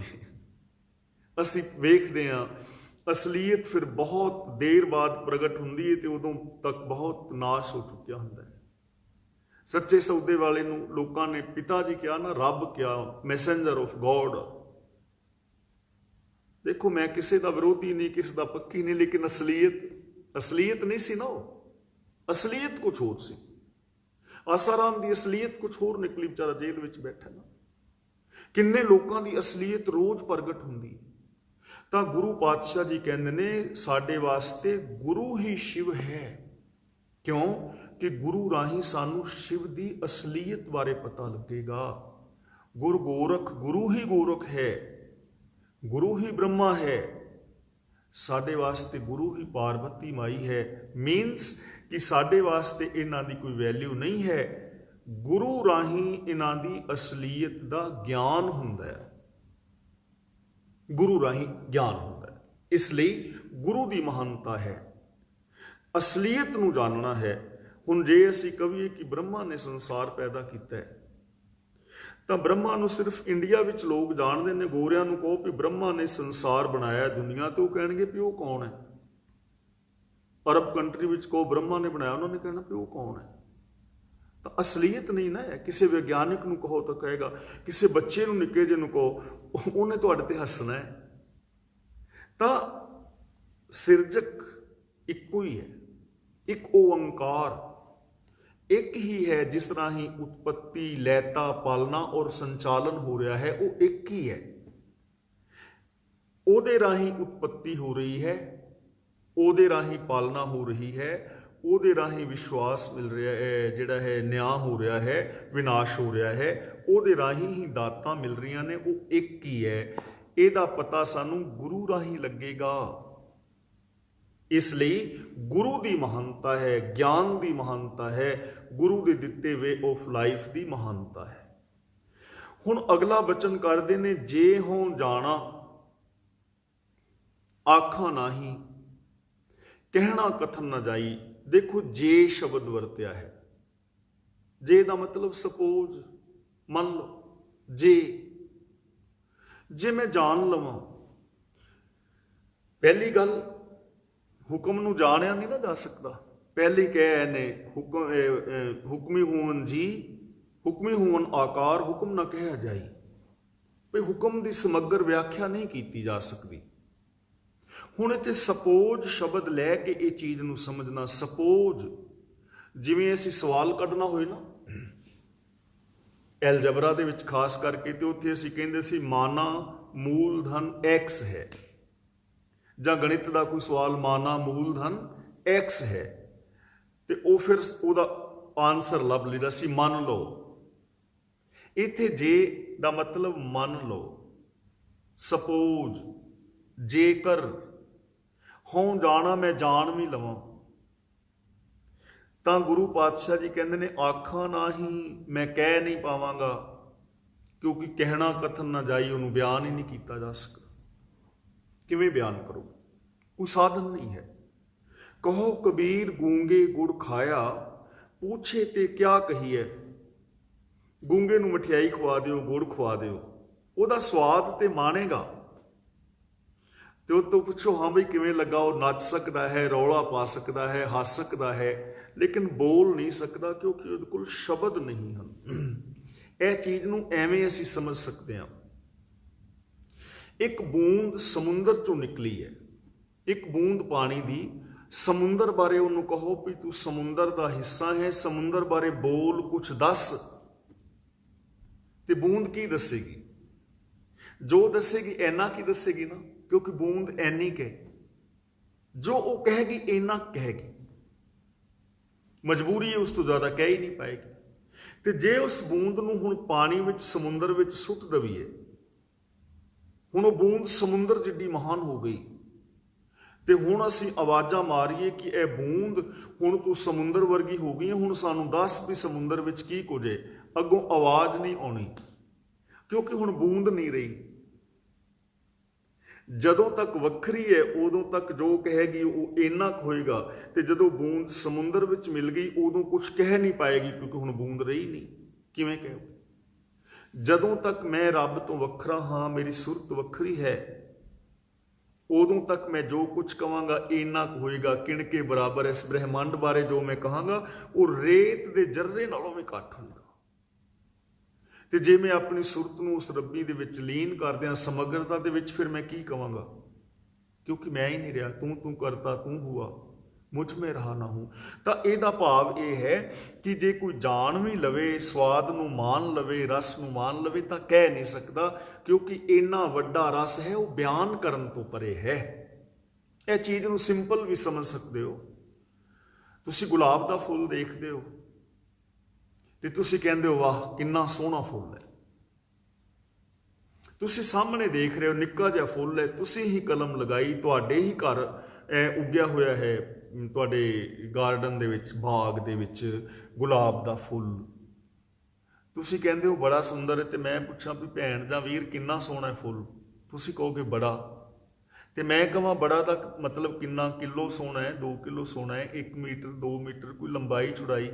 Speaker 1: ਅਸੀਂ ਵੇਖਦੇ ਹਾਂ ਅਸਲੀਅਤ ਫਿਰ ਬਹੁਤ ਦੇਰ ਬਾਅਦ ਪ੍ਰਗਟ ਹੁੰਦੀ ਹੈ ਤੇ ਉਦੋਂ ਤੱਕ ਬਹੁਤ ਨਾਸ਼ ਹੋ ਚੁੱਕਿਆ ਹੁੰਦਾ ਹੈ। ਸੱਚੇ ਸੌਦੇ ਵਾਲੇ ਨੂੰ ਲੋਕਾਂ ਨੇ ਪਿਤਾ ਜੀ ਕਿਹਾ ਨਾ, ਰੱਬ ਕਿਹਾ, ਮੈਸੇਂਜਰ ਆਫ ਗੋਡ। ਦੇਖੋ, ਮੈਂ ਕਿਸੇ ਦਾ ਵਿਰੋਧੀ ਨਹੀਂ, ਕਿਸੇ ਦਾ ਪੱਕੀ ਨਹੀਂ, ਲੇਕਿਨ ਅਸਲੀਅਤ ਨਹੀਂ ਸੀ ਨਾ। ਉਹ ਅਸਲੀਅਤ ਕੁਛ ਹੋਰ ਸੀ। ਆਸਾਰਾਮ ਦੀ ਅਸਲੀਅਤ ਕੁਛ ਹੋਰ ਨਿਕਲੀ, ਵਿਚਾਰਾ ਜੇਲ੍ਹ ਵਿੱਚ ਬੈਠਾ ਨਾ। ਕਿੰਨੇ ਲੋਕਾਂ ਦੀ ਅਸਲੀਅਤ ਰੋਜ਼ ਪ੍ਰਗਟ ਹੁੰਦੀ। ਤਾਂ ਗੁਰੂ ਪਾਤਸ਼ਾਹ ਜੀ ਕਹਿੰਦੇ ਨੇ ਸਾਡੇ ਵਾਸਤੇ ਗੁਰੂ ਹੀ ਸ਼ਿਵ ਹੈ। ਕਿਉਂ? ਕਿ ਗੁਰੂ ਰਾਹੀਂ ਸਾਨੂੰ ਸ਼ਿਵ ਦੀ ਅਸਲੀਅਤ ਬਾਰੇ ਪਤਾ ਲੱਗੇਗਾ। ਗੁਰ ਗੋਰਖ, ਗੁਰੂ ਹੀ ਗੋਰਖ ਹੈ, ਗੁਰੂ ਹੀ ਬ੍ਰਹਮਾ ਹੈ। ਸਾਡੇ ਵਾਸਤੇ ਗੁਰੂ ਹੀ ਪਾਰਵਤੀ ਮਾਈ ਹੈ। ਮੀਨਸ ਕਿ ਸਾਡੇ ਵਾਸਤੇ ਇਹਨਾਂ ਦੀ ਕੋਈ ਵੈਲਿਊ ਨਹੀਂ ਹੈ। ਗੁਰੂ ਰਾਹੀਂ ਇਹਨਾਂ ਦੀ ਅਸਲੀਅਤ ਦਾ ਗਿਆਨ ਹੁੰਦਾ ਹੈ। ਗੁਰੂ ਰਾਹੀਂ ਗਿਆਨ ਹੁੰਦਾ ਹੈ। ਇਸ ਲਈ ਗੁਰੂ ਦੀ ਮਹਾਨਤਾ ਹੈ। ਅਸਲੀਅਤ ਨੂੰ ਜਾਣਨਾ ਹੈ। ਹੁਣ ਜੇ ਅਸੀਂ ਕਹੀਏ ਕਿ ਬ੍ਰਹਮਾ ਨੇ ਸੰਸਾਰ ਪੈਦਾ ਕੀਤਾ ਹੈ, ਤਾਂ ਬ੍ਰਹਮਾ ਨੂੰ ਸਿਰਫ ਇੰਡੀਆ ਵਿੱਚ ਲੋਕ ਜਾਣਦੇ ਨੇ। ਗੋਰਿਆਂ ਨੂੰ ਕਹੋ ਕਿ ਬ੍ਰਹਮਾ ਨੇ ਸੰਸਾਰ ਬਣਾਇਆ ਦੁਨੀਆ, ਤੇ ਉਹ ਕਹਿਣਗੇ ਵੀ ਉਹ ਕੌਣ ਹੈ। ਅਰਬ ਕੰਟਰੀ ਵਿੱਚ ਕਹੋ ਬ੍ਰਹਮਾ ਨੇ ਬਣਾਇਆ, ਉਹਨਾਂ ਨੇ ਕਹਿਣਾ ਵੀ ਉਹ ਕੌਣ ਹੈ। ਤਾਂ ਅਸਲੀਅਤ ਨਹੀਂ ਨਾ ਹੈ। ਕਿਸੇ ਵਿਗਿਆਨਿਕ ਨੂੰ ਕਹੋ ਤਾਂ ਕਹੇਗਾ, ਕਿਸੇ ਬੱਚੇ ਨੂੰ, ਨਿੱਕੇ ਜਿਹੇ ਨੂੰ ਕਹੋ, ਉਹਨੇ ਤੁਹਾਡੇ ਤੇ ਹੱਸਣਾ ਹੈ। ਤਾਂ ਸਿਰਜਕ ਇੱਕੋ ਹੀ ਹੈ, ਇੱਕ ਓੰਕਾਰ ਇੱਕ ਹੀ ਹੈ। ਜਿਸ ਤਰ੍ਹਾਂ ਹੀ ਉਤਪत्ति, ਲੈਤਾ, ਪਾਲਣਾ ਔਰ ਸੰਚਾਲਨ ਹੋ ਰਿਹਾ ਹੈ, ਉਹ ਇੱਕ ਹੀ ਹੈ। ਉਹਦੇ ਰਾਹੀਂ ਉਤਪत्ति ਹੋ ਰਹੀ ਹੈ, ਉਹਦੇ ਰਾਹੀਂ ਪਾਲਣਾ ਹੋ ਰਹੀ ਹੈ, ਉਹਦੇ ਰਾਹੀਂ ਵਿਸ਼ਵਾਸ ਮਿਲ ਰਿਹਾ ਹੈ, ਜਿਹੜਾ ਹੈ ਨਿਆਂ ਹੋ ਰਿਹਾ ਹੈ, ਵਿਨਾਸ਼ ਹੋ ਰਿਹਾ ਹੈ, ਉਹਦੇ ਰਾਹੀਂ ਹੀ ਦਾਤਾਂ ਮਿਲ ਰਹੀਆਂ ਨੇ। ਉਹ ਇੱਕ ਹੀ ਹੈ। ਇਹਦਾ ਪਤਾ ਸਾਨੂੰ ਗੁਰੂ ਰਾਹੀਂ ਲੱਗੇਗਾ। ਇਸ ਲਈ ਗੁਰੂ ਦੀ ਮਹਾਨਤਾ ਹੈ, ਗਿਆਨ ਦੀ ਮਹਾਨਤਾ ਹੈ, ਗੁਰੂ ਦੇ ਦਿੱਤੇ ਵੇ ਆਫ ਲਾਈਫ ਦੀ ਮਹਾਨਤਾ ਹੈ। ਹੁਣ ਅਗਲਾ ਬਚਨ ਕਰਦੇ ਨੇ, ਜੇ ਹੋਂ ਜਾਣਾ ਆਖਾਂ ਨਾਹੀ, ਕਹਿਣਾ ਕਥਨ ਨਾ ਜਾਈ। ਦੇਖੋ ਜੇ ਸ਼ਬਦ ਵਰਤਿਆ ਹੈ, ਜੇ ਦਾ ਮਤਲਬ ਸਪੋਜ਼, ਮੰਨ ਲਓ, ਜੇ ਮੈਂ ਜਾਣ ਲਵਾਂ। ਪਹਿਲੀ ਗੱਲ, ਹੁਕਮ ਨੂੰ ਜਾਣਿਆ ਨਹੀਂ ਨਾ ਜਾ ਸਕਦਾ। ਪਹਿਲੀ ਕਹਿ ਨੇ ਹੁਕਮੀ ਹੋਵਨ ਜੀ, ਹੁਕਮੀ ਹੋਵਨ ਆਕਾਰ, ਹੁਕਮ ਨਾ ਕਹਿਆ ਜਾਈ। ਭਈ ਹੁਕਮ ਦੀ ਸਮੱਗਰ ਵਿਆਖਿਆ ਨਹੀਂ ਕੀਤੀ ਜਾ ਸਕਦੀ। ਹੁਣ ਇੱਥੇ ਸਪੋਜ਼ ਸ਼ਬਦ ਲੈ ਕੇ ਇਹ ਚੀਜ਼ ਨੂੰ ਸਮਝਣਾ। ਸਪੋਜ਼, ਜਿਵੇਂ ਅਸੀਂ ਸਵਾਲ ਕੱਢਣਾ ਹੋਏ ਨਾ ਐਲਜਬਰਾ ਦੇ ਵਿੱਚ ਖਾਸ ਕਰਕੇ, ਤੇ ਉੱਥੇ ਅਸੀਂ ਕਹਿੰਦੇ ਸੀ ਮਾਨਾ ਮੂਲਧਨ x ਹੈ, ਜਾਂ ਗਣਿਤ ਦਾ ਕੋਈ ਸਵਾਲ ਮਾਨਾ ਮੂਲਧਨ x ਹੈ, ਤੇ ਉਹ ਫਿਰ ਉਹਦਾ ਆਨਸਰ ਲੱਭ ਲਈਦਾ ਸੀ ਮੰਨ ਲਓ। ਇੱਥੇ ਜੇ ਦਾ ਮਤਲਬ ਮੰਨ ਲਓ, ਸਪੋਜ਼, ਜੇਕਰ। ਹੋਂ ਜਾਣਾ, ਮੈਂ ਜਾਣ ਵੀ ਲਵਾਂ। ਤਾਂ ਗੁਰੂ ਪਾਤਸ਼ਾਹ ਜੀ ਕਹਿੰਦੇ ਨੇ ਆਖਾਂ ਨਾਹੀਂ, ਮੈਂ ਕਹਿ ਨਹੀਂ ਪਾਵਾਂਗਾ, ਕਿਉਂਕਿ ਕਹਿਣਾ ਕਥਨ ਨਾ ਜਾਈ, ਉਹਨੂੰ ਬਿਆਨ ਹੀ ਨਹੀਂ ਕੀਤਾ ਜਾ ਸਕਦਾ। ਕਿਵੇਂ ਬਿਆਨ ਕਰੋ? ਕੋਈ ਸਾਧਨ ਨਹੀਂ ਹੈ। ਕਹੋ ਕਬੀਰ ਗੂੰਗੇ ਗੁੜ ਖਾਇਆ, ਪੁੱਛੇ ਤੇ ਕਿਆ ਕਹੀਏ। ਗੂੰਗੇ ਨੂੰ ਮਠਿਆਈ ਖਵਾ ਦਿਓ, ਗੁੜ ਖਵਾ ਦਿਓ, ਉਹਦਾ ਸਵਾਦ ਤੇ ਮਾਣੇਗਾ, ਤੇ ਉਹ ਤੋਂ ਪੁੱਛੋ ਹਾਂ ਬਈ ਕਿਵੇਂ ਲੱਗਾ। ਉਹ ਨੱਚ ਸਕਦਾ ਹੈ, ਰੌਲਾ ਪਾ ਸਕਦਾ ਹੈ, ਹੱਸ ਸਕਦਾ ਹੈ, ਲੇਕਿਨ ਬੋਲ ਨਹੀਂ ਸਕਦਾ, ਕਿਉਂਕਿ ਉਹਦੇ ਕੋਲ ਸ਼ਬਦ ਨਹੀਂ ਹਨ। ਇਹ ਚੀਜ਼ ਨੂੰ ਐਵੇਂ ਅਸੀਂ ਸਮਝ ਸਕਦੇ ਹਾਂ। ਇੱਕ ਬੂੰਦ ਸਮੁੰਦਰ ਚੋਂ ਨਿਕਲੀ ਹੈ, ਇੱਕ ਬੂੰਦ ਪਾਣੀ ਦੀ। ਸਮੁੰਦਰ ਬਾਰੇ ਉਹਨੂੰ ਕਹੋ ਵੀ ਤੂੰ ਸਮੁੰਦਰ ਦਾ ਹਿੱਸਾ ਹੈ, ਸਮੁੰਦਰ ਬਾਰੇ ਬੋਲ, ਕੁਛ ਦੱਸ, ਤੇ ਬੂੰਦ ਕੀ ਦੱਸੇਗੀ? ਜੋ ਦੱਸੇਗੀ ਇੰਨਾ ਕੀ ਦੱਸੇਗੀ ਨਾ, ਕਿਉਂਕਿ ਬੂੰਦ ਐਨੀ ਕਹੇ, ਜੋ ਉਹ ਕਹੇਗੀ ਇੰਨਾ ਕਹੇਗੀ। ਮਜਬੂਰੀ ਹੈ, ਉਸ ਤੋਂ ਜ਼ਿਆਦਾ ਕਹਿ ਹੀ ਨਹੀਂ ਪਾਏਗੀ। ਤੇ ਜੇ ਉਸ ਬੂੰਦ ਨੂੰ ਹੁਣ ਪਾਣੀ ਵਿੱਚ, ਸਮੁੰਦਰ ਵਿੱਚ ਸੁੱਟ ਦਵੀਏ, ਹੁਣ ਉਹ ਬੂੰਦ ਸਮੁੰਦਰ ਜਿੱਡੀ ਮਹਾਨ ਹੋ ਗਈ, ਤੇ ਹੁਣ ਅਸੀਂ ਆਵਾਜ਼ਾਂ ਮਾਰੀਏ ਕਿ ਇਹ ਬੂੰਦ ਹੁਣ ਤੂੰ ਸਮੁੰਦਰ ਵਰਗੀ ਹੋ ਗਈ ਹੈ, ਹੁਣ ਸਾਨੂੰ ਦੱਸ ਵੀ ਸਮੁੰਦਰ ਵਿੱਚ ਕੀ ਕੁਝ ਹੈ। ਅੱਗੋਂ ਆਵਾਜ਼ ਨਹੀਂ ਆਉਣੀ, ਕਿਉਂਕਿ ਹੁਣ ਬੂੰਦ ਨਹੀਂ ਰਹੀ। ਜਦੋਂ ਤੱਕ ਵੱਖਰੀ ਹੈ ਉਦੋਂ ਤੱਕ ਜੋ ਕਹੇਗੀ ਉਹ ਇੰਨਾ ਕੁ ਹੋਏਗਾ, ਤੇ ਜਦੋਂ ਬੂੰਦ ਸਮੁੰਦਰ ਵਿੱਚ ਮਿਲ ਗਈ ਉਦੋਂ ਕੁਝ ਕਹਿ ਨਹੀਂ ਪਾਏਗੀ, ਕਿਉਂਕਿ ਹੁਣ ਬੂੰਦ ਰਹੀ ਨਹੀਂ। ਕਿਵੇਂ ਕਹੋ? ਜਦੋਂ ਤੱਕ ਮੈਂ ਰੱਬ ਤੋਂ ਵੱਖਰਾ ਹਾਂ, ਮੇਰੀ ਸੁਰਤ ਵੱਖਰੀ ਹੈ, ਉਦੋਂ ਤੱਕ ਮੈਂ ਜੋ ਕੁਝ ਕਵਾਂਗਾ ਇੰਨਾ ਕੁ ਹੋਏਗਾ। ਕਿਣਕੇ ਬਰਾਬਰ ਇਸ ਬ੍ਰਹਿਮੰਡ ਬਾਰੇ ਜੋ ਮੈਂ ਕਹਾਂਗਾ ਉਹ ਰੇਤ ਦੇ ਜਰਰੇ ਨਾਲੋਂ ਵੀ ਘੱਟ ਹੋਏਗਾ। ਤੇ ਜੇ ਮੈਂ ਆਪਣੀ ਸੁਰਤ ਨੂੰ ਉਸ ਰੱਬੀ ਦੇ ਵਿੱਚ ਲੀਨ ਕਰਦਿਆਂ ਸਮਗਰਤਾ ਦੇ ਵਿੱਚ, ਫਿਰ ਮੈਂ ਕੀ ਕਵਾਂਗਾ? ਕਿਉਂਕਿ ਮੈਂ ਹੀ ਨਹੀਂ ਰਿਹਾ। ਤੂੰ ਕਰਤਾ ਤੂੰ ਹੁਆ, ਮੁਝ ਮੈਂ ਰਹਾ ਨਾ ਹੂੰ। ਤਾਂ ਇਹਦਾ ਭਾਵ ਇਹ ਹੈ ਕਿ ਜੇ ਕੋਈ ਜਾਣ ਵੀ ਲਵੇ, ਸਵਾਦ ਨੂੰ ਮਾਣ ਲਵੇ, ਰਸ ਨੂੰ ਮਾਣ ਲਵੇ, ਤਾਂ ਕਹਿ ਨਹੀਂ ਸਕਦਾ, ਕਿਉਂਕਿ ਇੰਨਾ ਵੱਡਾ ਰਸ ਹੈ, ਉਹ ਬਿਆਨ ਕਰਨ ਤੋਂ ਪਰੇ ਹੈ। ਇਹ ਚੀਜ਼ ਨੂੰ ਸਿੰਪਲ ਵੀ ਸਮਝ ਸਕਦੇ ਹੋ। ਤੁਸੀਂ ਗੁਲਾਬ ਦਾ ਫੁੱਲ ਦੇਖਦੇ ਹੋ ਤੇ ਤੁਸੀਂ ਕਹਿੰਦੇ ਹੋ ਵਾਹ ਕਿੰਨਾ ਸੋਹਣਾ ਫੁੱਲ ਹੈ। ਤੁਸੀਂ ਸਾਹਮਣੇ ਦੇਖ ਰਹੇ ਹੋ ਨਿੱਕਾ ਜਿਹਾ ਫੁੱਲ ਹੈ, ਤੁਸੀਂ ਹੀ ਕਲਮ ਲਗਾਈ, ਤੁਹਾਡੇ ਹੀ ਘਰ ਉੱਗਿਆ ਹੋਇਆ ਹੈ, ਤੁਹਾਡੇ ਗਾਰਡਨ ਦੇ ਵਿੱਚ, ਬਾਗ ਦੇ ਵਿੱਚ ਗੁਲਾਬ ਦਾ ਫੁੱਲ। ਤੁਸੀਂ ਕਹਿੰਦੇ ਹੋ ਬੜਾ ਸੁੰਦਰ ਹੈ, ਤੇ ਮੈਂ ਪੁੱਛਾਂ ਵੀ ਭੈਣ ਜਾਂ ਵੀਰ ਕਿੰਨਾ ਸੋਹਣਾ ਹੈ ਫੁੱਲ, ਤੁਸੀਂ ਕਹੋਗੇ ਬੜਾ, ਤੇ ਮੈਂ ਕਹਾਂ ਬੜਾ ਦਾ ਮਤਲਬ ਕਿੰਨਾ, ਕਿਲੋ ਸੋਹਣਾ ਹੈ, 2 ਕਿਲੋ ਸੋਹਣਾ ਹੈ, 1 ਮੀਟਰ 2 ਮੀਟਰ ਕੋਈ ਲੰਬਾਈ ਚੌੜਾਈ,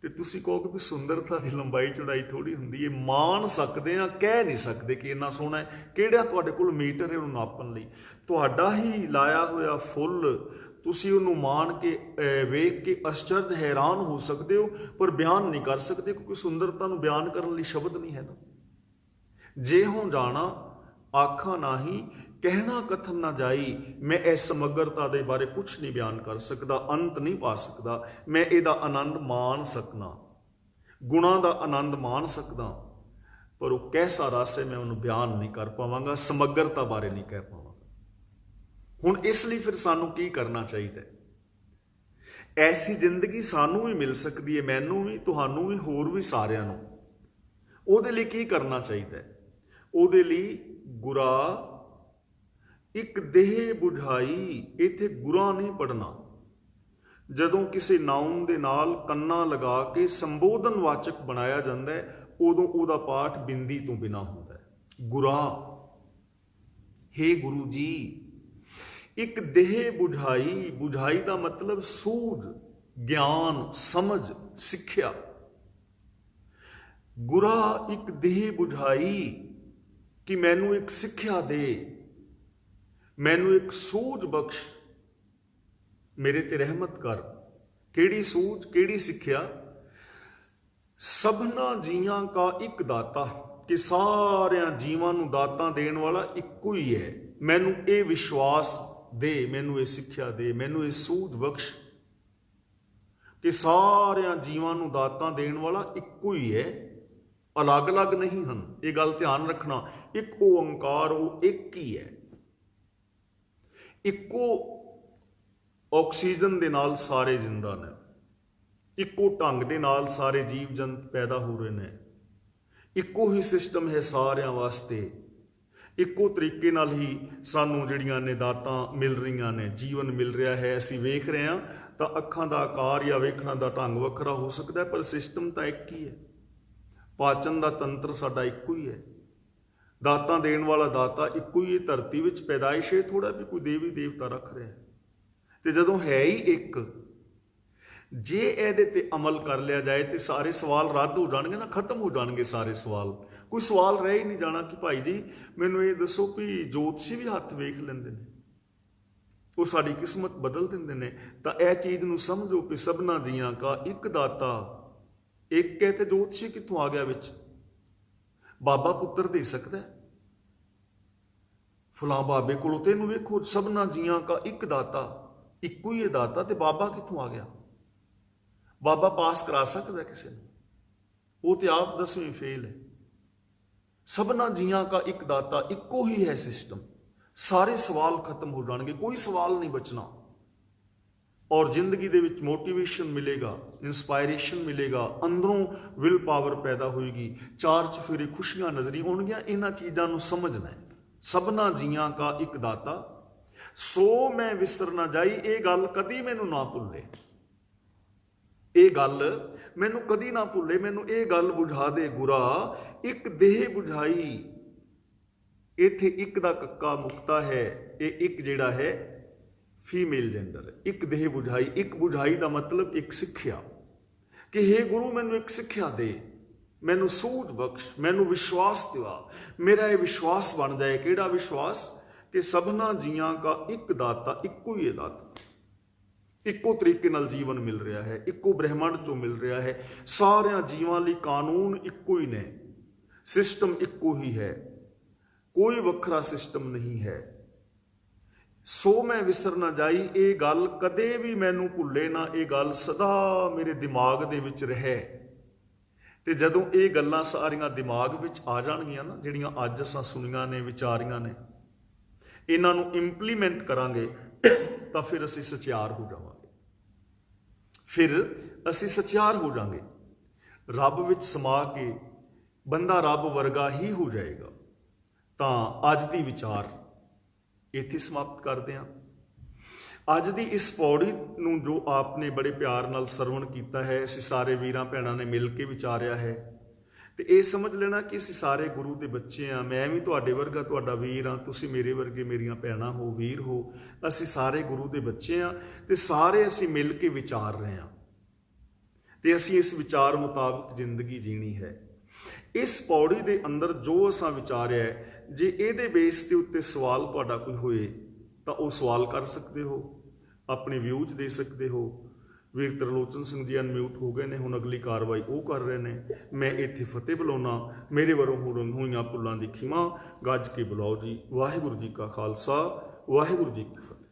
Speaker 1: ਤੇ ਤੁਸੀਂ ਕਹੋਗੇ ਵੀ ਸੁੰਦਰਤਾ ਦੀ ਲੰਬਾਈ ਚੌੜਾਈ ਥੋੜੀ ਹੁੰਦੀ ਹੈ। ਮਾਣ ਸਕਦੇ ਆ, ਕਹਿ ਨਹੀਂ ਸਕਦੇ ਕਿ ਇੰਨਾ ਸੋਹਣਾ ਹੈ। ਕਿਹੜਾ ਤੁਹਾਡੇ ਕੋਲ ਮੀਟਰ ਹੈ ਉਹਨੂੰ ਨਾਪਣ ਲਈ? ਤੁਹਾਡਾ ਹੀ ਲਾਇਆ ਹੋਇਆ ਫੁੱਲ, ਤੁਸੀਂ ਉਹਨੂੰ ਮਾਣ ਕੇ ਵੇਖ ਕੇ ਅਚਰਜ ਹੈਰਾਨ ਹੋ ਸਕਦੇ ਹੋ, ਪਰ ਬਿਆਨ ਨਹੀਂ ਕਰ ਸਕਦੇ, ਕਿਉਂਕਿ ਸੁੰਦਰਤਾ ਨੂੰ ਬਿਆਨ ਕਰਨ ਲਈ ਸ਼ਬਦ ਨਹੀਂ ਹੈ ਨਾ। ਜੇ ਹੋਂ ਜਾਣਾ ਆਖਾਂ ਨਾਹੀਂ, ਕਹਿਣਾ ਕਥਨ ਨਾ ਜਾਈ। ਮੈਂ ਇਸ ਸਮਗਰਤਾ ਦੇ ਬਾਰੇ ਕੁਛ ਨਹੀਂ ਬਿਆਨ ਕਰ ਸਕਦਾ, ਅੰਤ ਨਹੀਂ ਪਾ ਸਕਦਾ। ਮੈਂ ਇਹਦਾ ਆਨੰਦ ਮਾਣ ਸਕਣਾ, ਗੁਣਾਂ ਦਾ ਆਨੰਦ ਮਾਣ ਸਕਦਾ, ਪਰ ਉਹ ਕੈਸਾ ਰਸ ਹੈ ਮੈਂ ਉਹਨੂੰ ਬਿਆਨ ਨਹੀਂ ਕਰ ਪਾਵਾਂਗਾ, ਸਮਗਰਤਾ ਬਾਰੇ ਨਹੀਂ ਕਹਿ ਪਾਵਾਂਗਾ। ਹੁਣ ਇਸ ਲਈ ਫਿਰ ਸਾਨੂੰ ਕੀ ਕਰਨਾ ਚਾਹੀਦਾ? ਐਸੀ ਜ਼ਿੰਦਗੀ ਸਾਨੂੰ ਵੀ ਮਿਲ ਸਕਦੀ ਹੈ, ਮੈਨੂੰ ਵੀ, ਤੁਹਾਨੂੰ ਵੀ, ਹੋਰ ਵੀ ਸਾਰਿਆਂ ਨੂੰ। ਉਹਦੇ ਲਈ ਕੀ ਕਰਨਾ ਚਾਹੀਦਾ? ਉਹਦੇ ਲਈ ਗੁਰਾ ਇੱਕ ਦੇਹ ਬੁਝਾਈ। ਇੱਥੇ ਗੁਰਾ ਨਹੀਂ ਪੜਨਾ। ਜਦੋਂ ਕਿਸੇ ਨਾਉਨ ਦੇ ਨਾਲ ਕੰਨਾ ਲਗਾ ਕੇ ਸੰਬੋਧਨ ਵਾਚਕ ਬਣਾਇਆ ਜਾਂਦਾ ਹੈ, ਉਦੋਂ ਉਹਦਾ ਪਾਠ ਬਿੰਦੀ ਤੋਂ ਬਿਨਾਂ ਹੁੰਦਾ ਹੈ। ਗੁਰਾ, ਹੇ ਗੁਰੂ ਜੀ, ਇੱਕ ਦੇਹ ਬੁਝਾਈ, ਬੁਝਾਈ ਦਾ ਮਤਲਬ ਸੂਝ, ਗਿਆਨ, ਸਮਝ, ਸਿੱਖਿਆ। ਗੁਰਾ ਇੱਕ ਦੇਹ ਬੁਝਾਈ ਕਿ ਮੈਨੂੰ ਇੱਕ ਸਿੱਖਿਆ ਦੇ, ਮੈਨੂੰ ਇੱਕ ਸੂਝ ਬਖਸ਼, ਮੇਰੇ ਤੇ ਰਹਿਮਤ ਕਰ। ਕਿਹੜੀ ਸੂਝ, ਕਿਹੜੀ ਸਿੱਖਿਆ? ਸਭਨਾ ਜੀਆਂ ਕਾ ਇੱਕ ਦਾਤਾ, ਕਿ ਸਾਰਿਆਂ ਜੀਵਾਂ ਨੂੰ ਦਾਤਾਂ ਦੇਣ ਵਾਲਾ ਇੱਕੋ ਹੀ ਹੈ। ਮੈਨੂੰ ਇਹ ਵਿਸ਼ਵਾਸ ਦੇ, ਮੈਨੂੰ ਇਹ ਸਿੱਖਿਆ ਦੇ, ਮੈਨੂੰ ਇਹ ਸੂਝ ਬਖਸ਼ ਕਿ ਸਾਰਿਆਂ ਜੀਵਾਂ ਨੂੰ ਦਾਤਾਂ ਦੇਣ ਵਾਲਾ ਇੱਕੋ ਹੀ ਹੈ, ਅਲੱਗ-ਅਲੱਗ ਨਹੀਂ ਹਨ। ਇਹ ਗੱਲ ਧਿਆਨ ਰੱਖਣਾ। ਇੱਕ ਓੰਕਾਰ, ਉਹ ਇੱਕ ਹੀ ਹੈ। ਇੱਕੋ ਆਕਸੀਜਨ ਦੇ ਨਾਲ ਸਾਰੇ ਜ਼ਿੰਦਾ ਨੇ, ਇੱਕੋ ਢੰਗ ਦੇ ਨਾਲ ਸਾਰੇ ਜੀਵ ਜੰਤ ਪੈਦਾ ਹੋ ਰਹੇ ਨੇ, ਇੱਕੋ ਹੀ ਸਿਸਟਮ ਹੈ ਸਾਰਿਆਂ ਵਾਸਤੇ। ਇੱਕੋ ਤਰੀਕੇ ਨਾਲ ਹੀ ਸਾਨੂੰ ਜਿਹੜੀਆਂ ਨੇ ਦਾਤਾਂ ਮਿਲ ਰਹੀਆਂ ਨੇ, ਜੀਵਨ ਮਿਲ ਰਿਹਾ ਹੈ। ਅਸੀਂ ਵੇਖ ਰਹੇ ਹਾਂ ਤਾਂ ਅੱਖਾਂ ਦਾ ਆਕਾਰ ਜਾਂ ਵੇਖਣ ਦਾ ਢੰਗ ਵੱਖਰਾ ਹੋ ਸਕਦਾ ਹੈ, ਪਰ ਸਿਸਟਮ ਤਾਂ ਇੱਕ ਹੀ ਹੈ। ਪਾਚਨ ਦਾ ਤੰਤਰ ਸਾਡਾ ਇੱਕੋ ਹੀ ਹੈ। ਦਾਤਾਂ ਦੇਣ ਵਾਲਾ ਦਾਤਾ ਇੱਕੋ ਹੀ। ਧਰਤੀ ਵਿੱਚ ਪੈਦਾਇਸ਼ ਇਹ ਥੋੜਾ ਵੀ ਕੋਈ ਦੇਵੀ ਦੇਵਤਾ ਰੱਖ ਰਿਹਾ, ਤੇ ਜਦੋਂ ਹੈ ਹੀ ਇੱਕ, ਜੇ ਇਹਦੇ ਤੇ ਅਮਲ ਕਰ ਲਿਆ ਜਾਏ ਤੇ ਸਾਰੇ ਸਵਾਲ ਰੱਦ ਹੋ ਜਾਣਗੇ ਨਾ, ਖਤਮ ਹੋ ਜਾਣਗੇ ਸਾਰੇ ਸਵਾਲ। ਕੋਈ ਸਵਾਲ ਰਹਿ ਹੀ ਨਹੀਂ ਜਾਣਾ ਕਿ ਭਾਈ ਜੀ ਮੈਨੂੰ ਇਹ ਦੱਸੋ ਵੀ ਜੋਤਸ਼ੀ ਵੀ ਹੱਥ ਵੇਖ ਲੈਂਦੇ ਨੇ, ਉਹ ਸਾਡੀ ਕਿਸਮਤ ਬਦਲ ਦਿੰਦੇ ਨੇ। ਤਾਂ ਇਹ ਚੀਜ਼ ਨੂੰ ਸਮਝੋ ਕਿ ਸਭਨਾ ਜੀਆਂ ਕਾ ਇੱਕ ਦਾਤਾ ਇੱਕ ਹੈ, ਤੇ ਜੋਤਸ਼ੀ ਕਿੱਥੋਂ ਆ ਗਿਆ ਵਿੱਚ? ਬਾਬਾ ਪੁੱਤਰ ਦੇ ਸਕਦਾ, ਫਲਾਂ ਬਾਬੇ ਕੋਲੋਂ, ਤੇ ਇਹਨੂੰ ਵੇਖੋ, ਸਭਨਾ ਜੀਆਂ ਕਾ ਇੱਕ ਦਾਤਾ, ਇੱਕੋ ਹੀ ਹੈ ਦਾਤਾ, ਤੇ ਬਾਬਾ ਕਿੱਥੋਂ ਆ ਗਿਆ? ਬਾਬਾ ਪਾਸ ਕਰਾ ਸਕਦਾ ਕਿਸੇ ਨੂੰ? ਉਹ ਤੇ ਆਪ 10ਵੀਂ ਫੇਲ ਹੈ। ਸਭਨਾ ਜੀਆਂ ਕਾ ਇੱਕ ਦਾਤਾ, ਇੱਕੋ ਹੀ ਹੈ ਸਿਸਟਮ। ਸਾਰੇ ਸਵਾਲ ਖਤਮ ਹੋ ਜਾਣਗੇ, ਕੋਈ ਸਵਾਲ ਨਹੀਂ ਬਚਣਾ। ਔਰ ਜ਼ਿੰਦਗੀ ਦੇ ਵਿੱਚ ਮੋਟੀਵੇਸ਼ਨ ਮਿਲੇਗਾ, ਇੰਸਪਾਇਰੇਸ਼ਨ ਮਿਲੇਗਾ, ਅੰਦਰੋਂ ਵਿਲ ਪਾਵਰ ਪੈਦਾ ਹੋਏਗੀ, ਚਾਰ ਚੁਫੇਰੇ ਖੁਸ਼ੀਆਂ ਨਜ਼ਰੀ ਆਉਣਗੀਆਂ। ਇਹਨਾਂ ਚੀਜ਼ਾਂ ਨੂੰ ਸਮਝਣਾ ਹੈ। ਸਭਨਾ ਜੀਆਂ ਕਾ ਇੱਕ ਦਾਤਾ, ਸੋ ਮੈਂ ਵਿਸਰ ਨਾ ਜਾਈ। ਇਹ ਗੱਲ ਕਦੀ ਮੈਨੂੰ ਨਾ ਭੁੱਲੇ, ਇਹ ਗੱਲ ਮੈਨੂੰ ਕਦੀ ਨਾ ਭੁੱਲੇ। ਮੈਨੂੰ ਇਹ ਗੱਲ ਬੁਝਾ ਦੇ ਗੁਰਾ, ਇੱਕ ਦੇਹ ਬੁਝਾਈ। ਇੱਥੇ ਇੱਕ ਦਾ ਕੱਕਾ ਮੁਕਤਾ ਹੈ, ਇਹ ਇੱਕ ਜਿਹੜਾ ਹੈ ਫੀਮੇਲ ਜੈਂਡਰ ਹੈ। ਇੱਕ ਦੇਹ ਬੁਝਾਈ, ਇੱਕ ਬੁਝਾਈ ਦਾ ਮਤਲਬ ਇੱਕ ਸਿੱਖਿਆ, ਕਿ ਹੇ ਗੁਰੂ ਮੈਨੂੰ ਇੱਕ ਸਿੱਖਿਆ ਦੇ, ਮੈਨੂੰ ਸੂਝ ਬਖਸ਼, ਮੈਨੂੰ ਵਿਸ਼ਵਾਸ ਦਿਵਾ। ਮੇਰਾ ਇਹ ਵਿਸ਼ਵਾਸ ਬਣ ਜਾਏ। ਕਿਹੜਾ ਵਿਸ਼ਵਾਸ? ਕਿ ਸਭਨਾ ਜੀਆਂ ਕਾ ਇੱਕ ਦਾਤਾ, ਇੱਕੋ ਹੀ ਹੈ ਦਾਤਾ। ਇੱਕੋ ਤਰੀਕੇ ਨਾਲ ਜੀਵਨ ਮਿਲ ਰਿਹਾ ਹੈ, ਇੱਕੋ ਬ੍ਰਹਿਮੰਡ ਚੋਂ ਮਿਲ ਰਿਹਾ ਹੈ। ਸਾਰਿਆਂ ਜੀਵਾਂ ਲਈ ਕਾਨੂੰਨ ਇੱਕੋ ਹੀ ਨੇ, ਸਿਸਟਮ ਇੱਕੋ ਹੀ ਹੈ, ਕੋਈ ਵੱਖਰਾ ਸਿਸਟਮ ਨਹੀਂ ਹੈ। ਸੋ ਮੈਂ ਵਿਸਰ ਨਾ ਜਾਈ। ਇਹ ਗੱਲ ਕਦੇ ਵੀ ਮੈਨੂੰ ਭੁੱਲੇ ਨਾ, ਇਹ ਗੱਲ ਸਦਾ ਮੇਰੇ ਦਿਮਾਗ ਦੇ ਵਿੱਚ ਰਹੇ। ਤੇ ਜਦੋਂ ਇਹ ਗੱਲਾਂ ਸਾਰੀਆਂ ਦਿਮਾਗ ਵਿੱਚ ਆ ਜਾਣਗੀਆਂ ਨਾ, ਜਿਹੜੀਆਂ ਅੱਜ ਅਸਾਂ ਸੁਣੀਆਂ ਨੇ, ਵਿਚਾਰੀਆਂ ਨੇ, ਇਹਨਾਂ ਨੂੰ ਇੰਪਲੀਮੈਂਟ ਕਰਾਂਗੇ ਤਾਂ ਫਿਰ ਅਸੀਂ ਸਚਿਆਰ ਹੋ ਜਾਵਾਂਗੇ। ਫਿਰ ਅਸੀਂ ਸਚਿਆਰ ਹੋ ਜਾਵਾਂਗੇ। ਰੱਬ ਵਿੱਚ ਸਮਾ ਕੇ ਬੰਦਾ ਰੱਬ ਵਰਗਾ ਹੀ ਹੋ ਜਾਏਗਾ। ਤਾਂ ਅੱਜ ਦੀ ਵਿਚਾਰ ਇੱਥੇ ਸਮਾਪਤ ਕਰਦੇ ਹਾਂ। ਅੱਜ ਦੀ ਇਸ ਪੌੜੀ ਨੂੰ ਜੋ ਆਪਨੇ ਬੜੇ ਪਿਆਰ ਨਾਲ ਸਰਵਣ ਕੀਤਾ ਹੈ, ਅਸੀਂ ਸਾਰੇ ਵੀਰਾਂ ਭੈਣਾਂ ਨੇ ਮਿਲ ਕੇ ਵਿਚਾਰਿਆ ਹੈ, ਤੇ ਇਹ ਸਮਝ ਲੈਣਾ ਕਿ ਅਸੀਂ ਸਾਰੇ ਗੁਰੂ ਦੇ ਬੱਚੇ ਹਾਂ। ਮੈਂ ਵੀ ਤੁਹਾਡੇ ਵਰਗਾ ਤੁਹਾਡਾ ਵੀਰ ਹਾਂ, ਤੁਸੀਂ ਮੇਰੇ ਵਰਗੇ ਮੇਰੀਆਂ ਭੈਣਾਂ ਹੋ, ਵੀਰ ਹੋ। ਅਸੀਂ ਸਾਰੇ ਗੁਰੂ ਦੇ ਬੱਚੇ ਹਾਂ, ਤੇ ਸਾਰੇ ਅਸੀਂ ਮਿਲ ਕੇ ਵਿਚਾਰ ਰਹੇ ਹਾਂ, ਤੇ ਅਸੀਂ ਇਸ ਵਿਚਾਰ ਮੁਤਾਬਕ ਜ਼ਿੰਦਗੀ ਜੀਣੀ ਹੈ। ਇਸ ਪੌੜੀ ਦੇ ਅੰਦਰ ਜੋ ਅਸਾਂ ਵਿਚਾਰਿਆ ਹੈ, ਜੇ ਇਹਦੇ ਬੇਸ ਦੇ ਉੱਤੇ ਸਵਾਲ ਤੁਹਾਡਾ ਕੋਈ ਹੋਏ ਤਾਂ ਉਹ ਸਵਾਲ ਕਰ ਸਕਦੇ ਹੋ, ਆਪਣੇ ਵਿਊਜ਼ ਦੇ ਸਕਦੇ ਹੋ। ਵੀਰ ਤਰਲੋਚਨ ਸਿੰਘ ਜੀ ਅਨਮਿਊਟ ਹੋ ਗਏ ਨੇ, ਹੁਣ ਅਗਲੀ ਕਾਰਵਾਈ ਉਹ ਕਰ ਰਹੇ ਨੇ। ਮੈਂ ਇੱਥੇ ਫਤਿਹ ਬੁਲਾਉਣਾ। ਮੇਰੇ ਵੱਲੋਂ ਹੋਈਆਂ ਭੁੱਲਾਂ ਦੀ ਖਿਮਾ ਗੱਜ ਕੇ ਬੁਲਾਓ ਜੀ। ਵਾਹਿਗੁਰੂ ਜੀ ਕਾ ਖਾਲਸਾ, ਵਾਹਿਗੁਰੂ ਜੀ ਕੀ ਫਤਿਹ।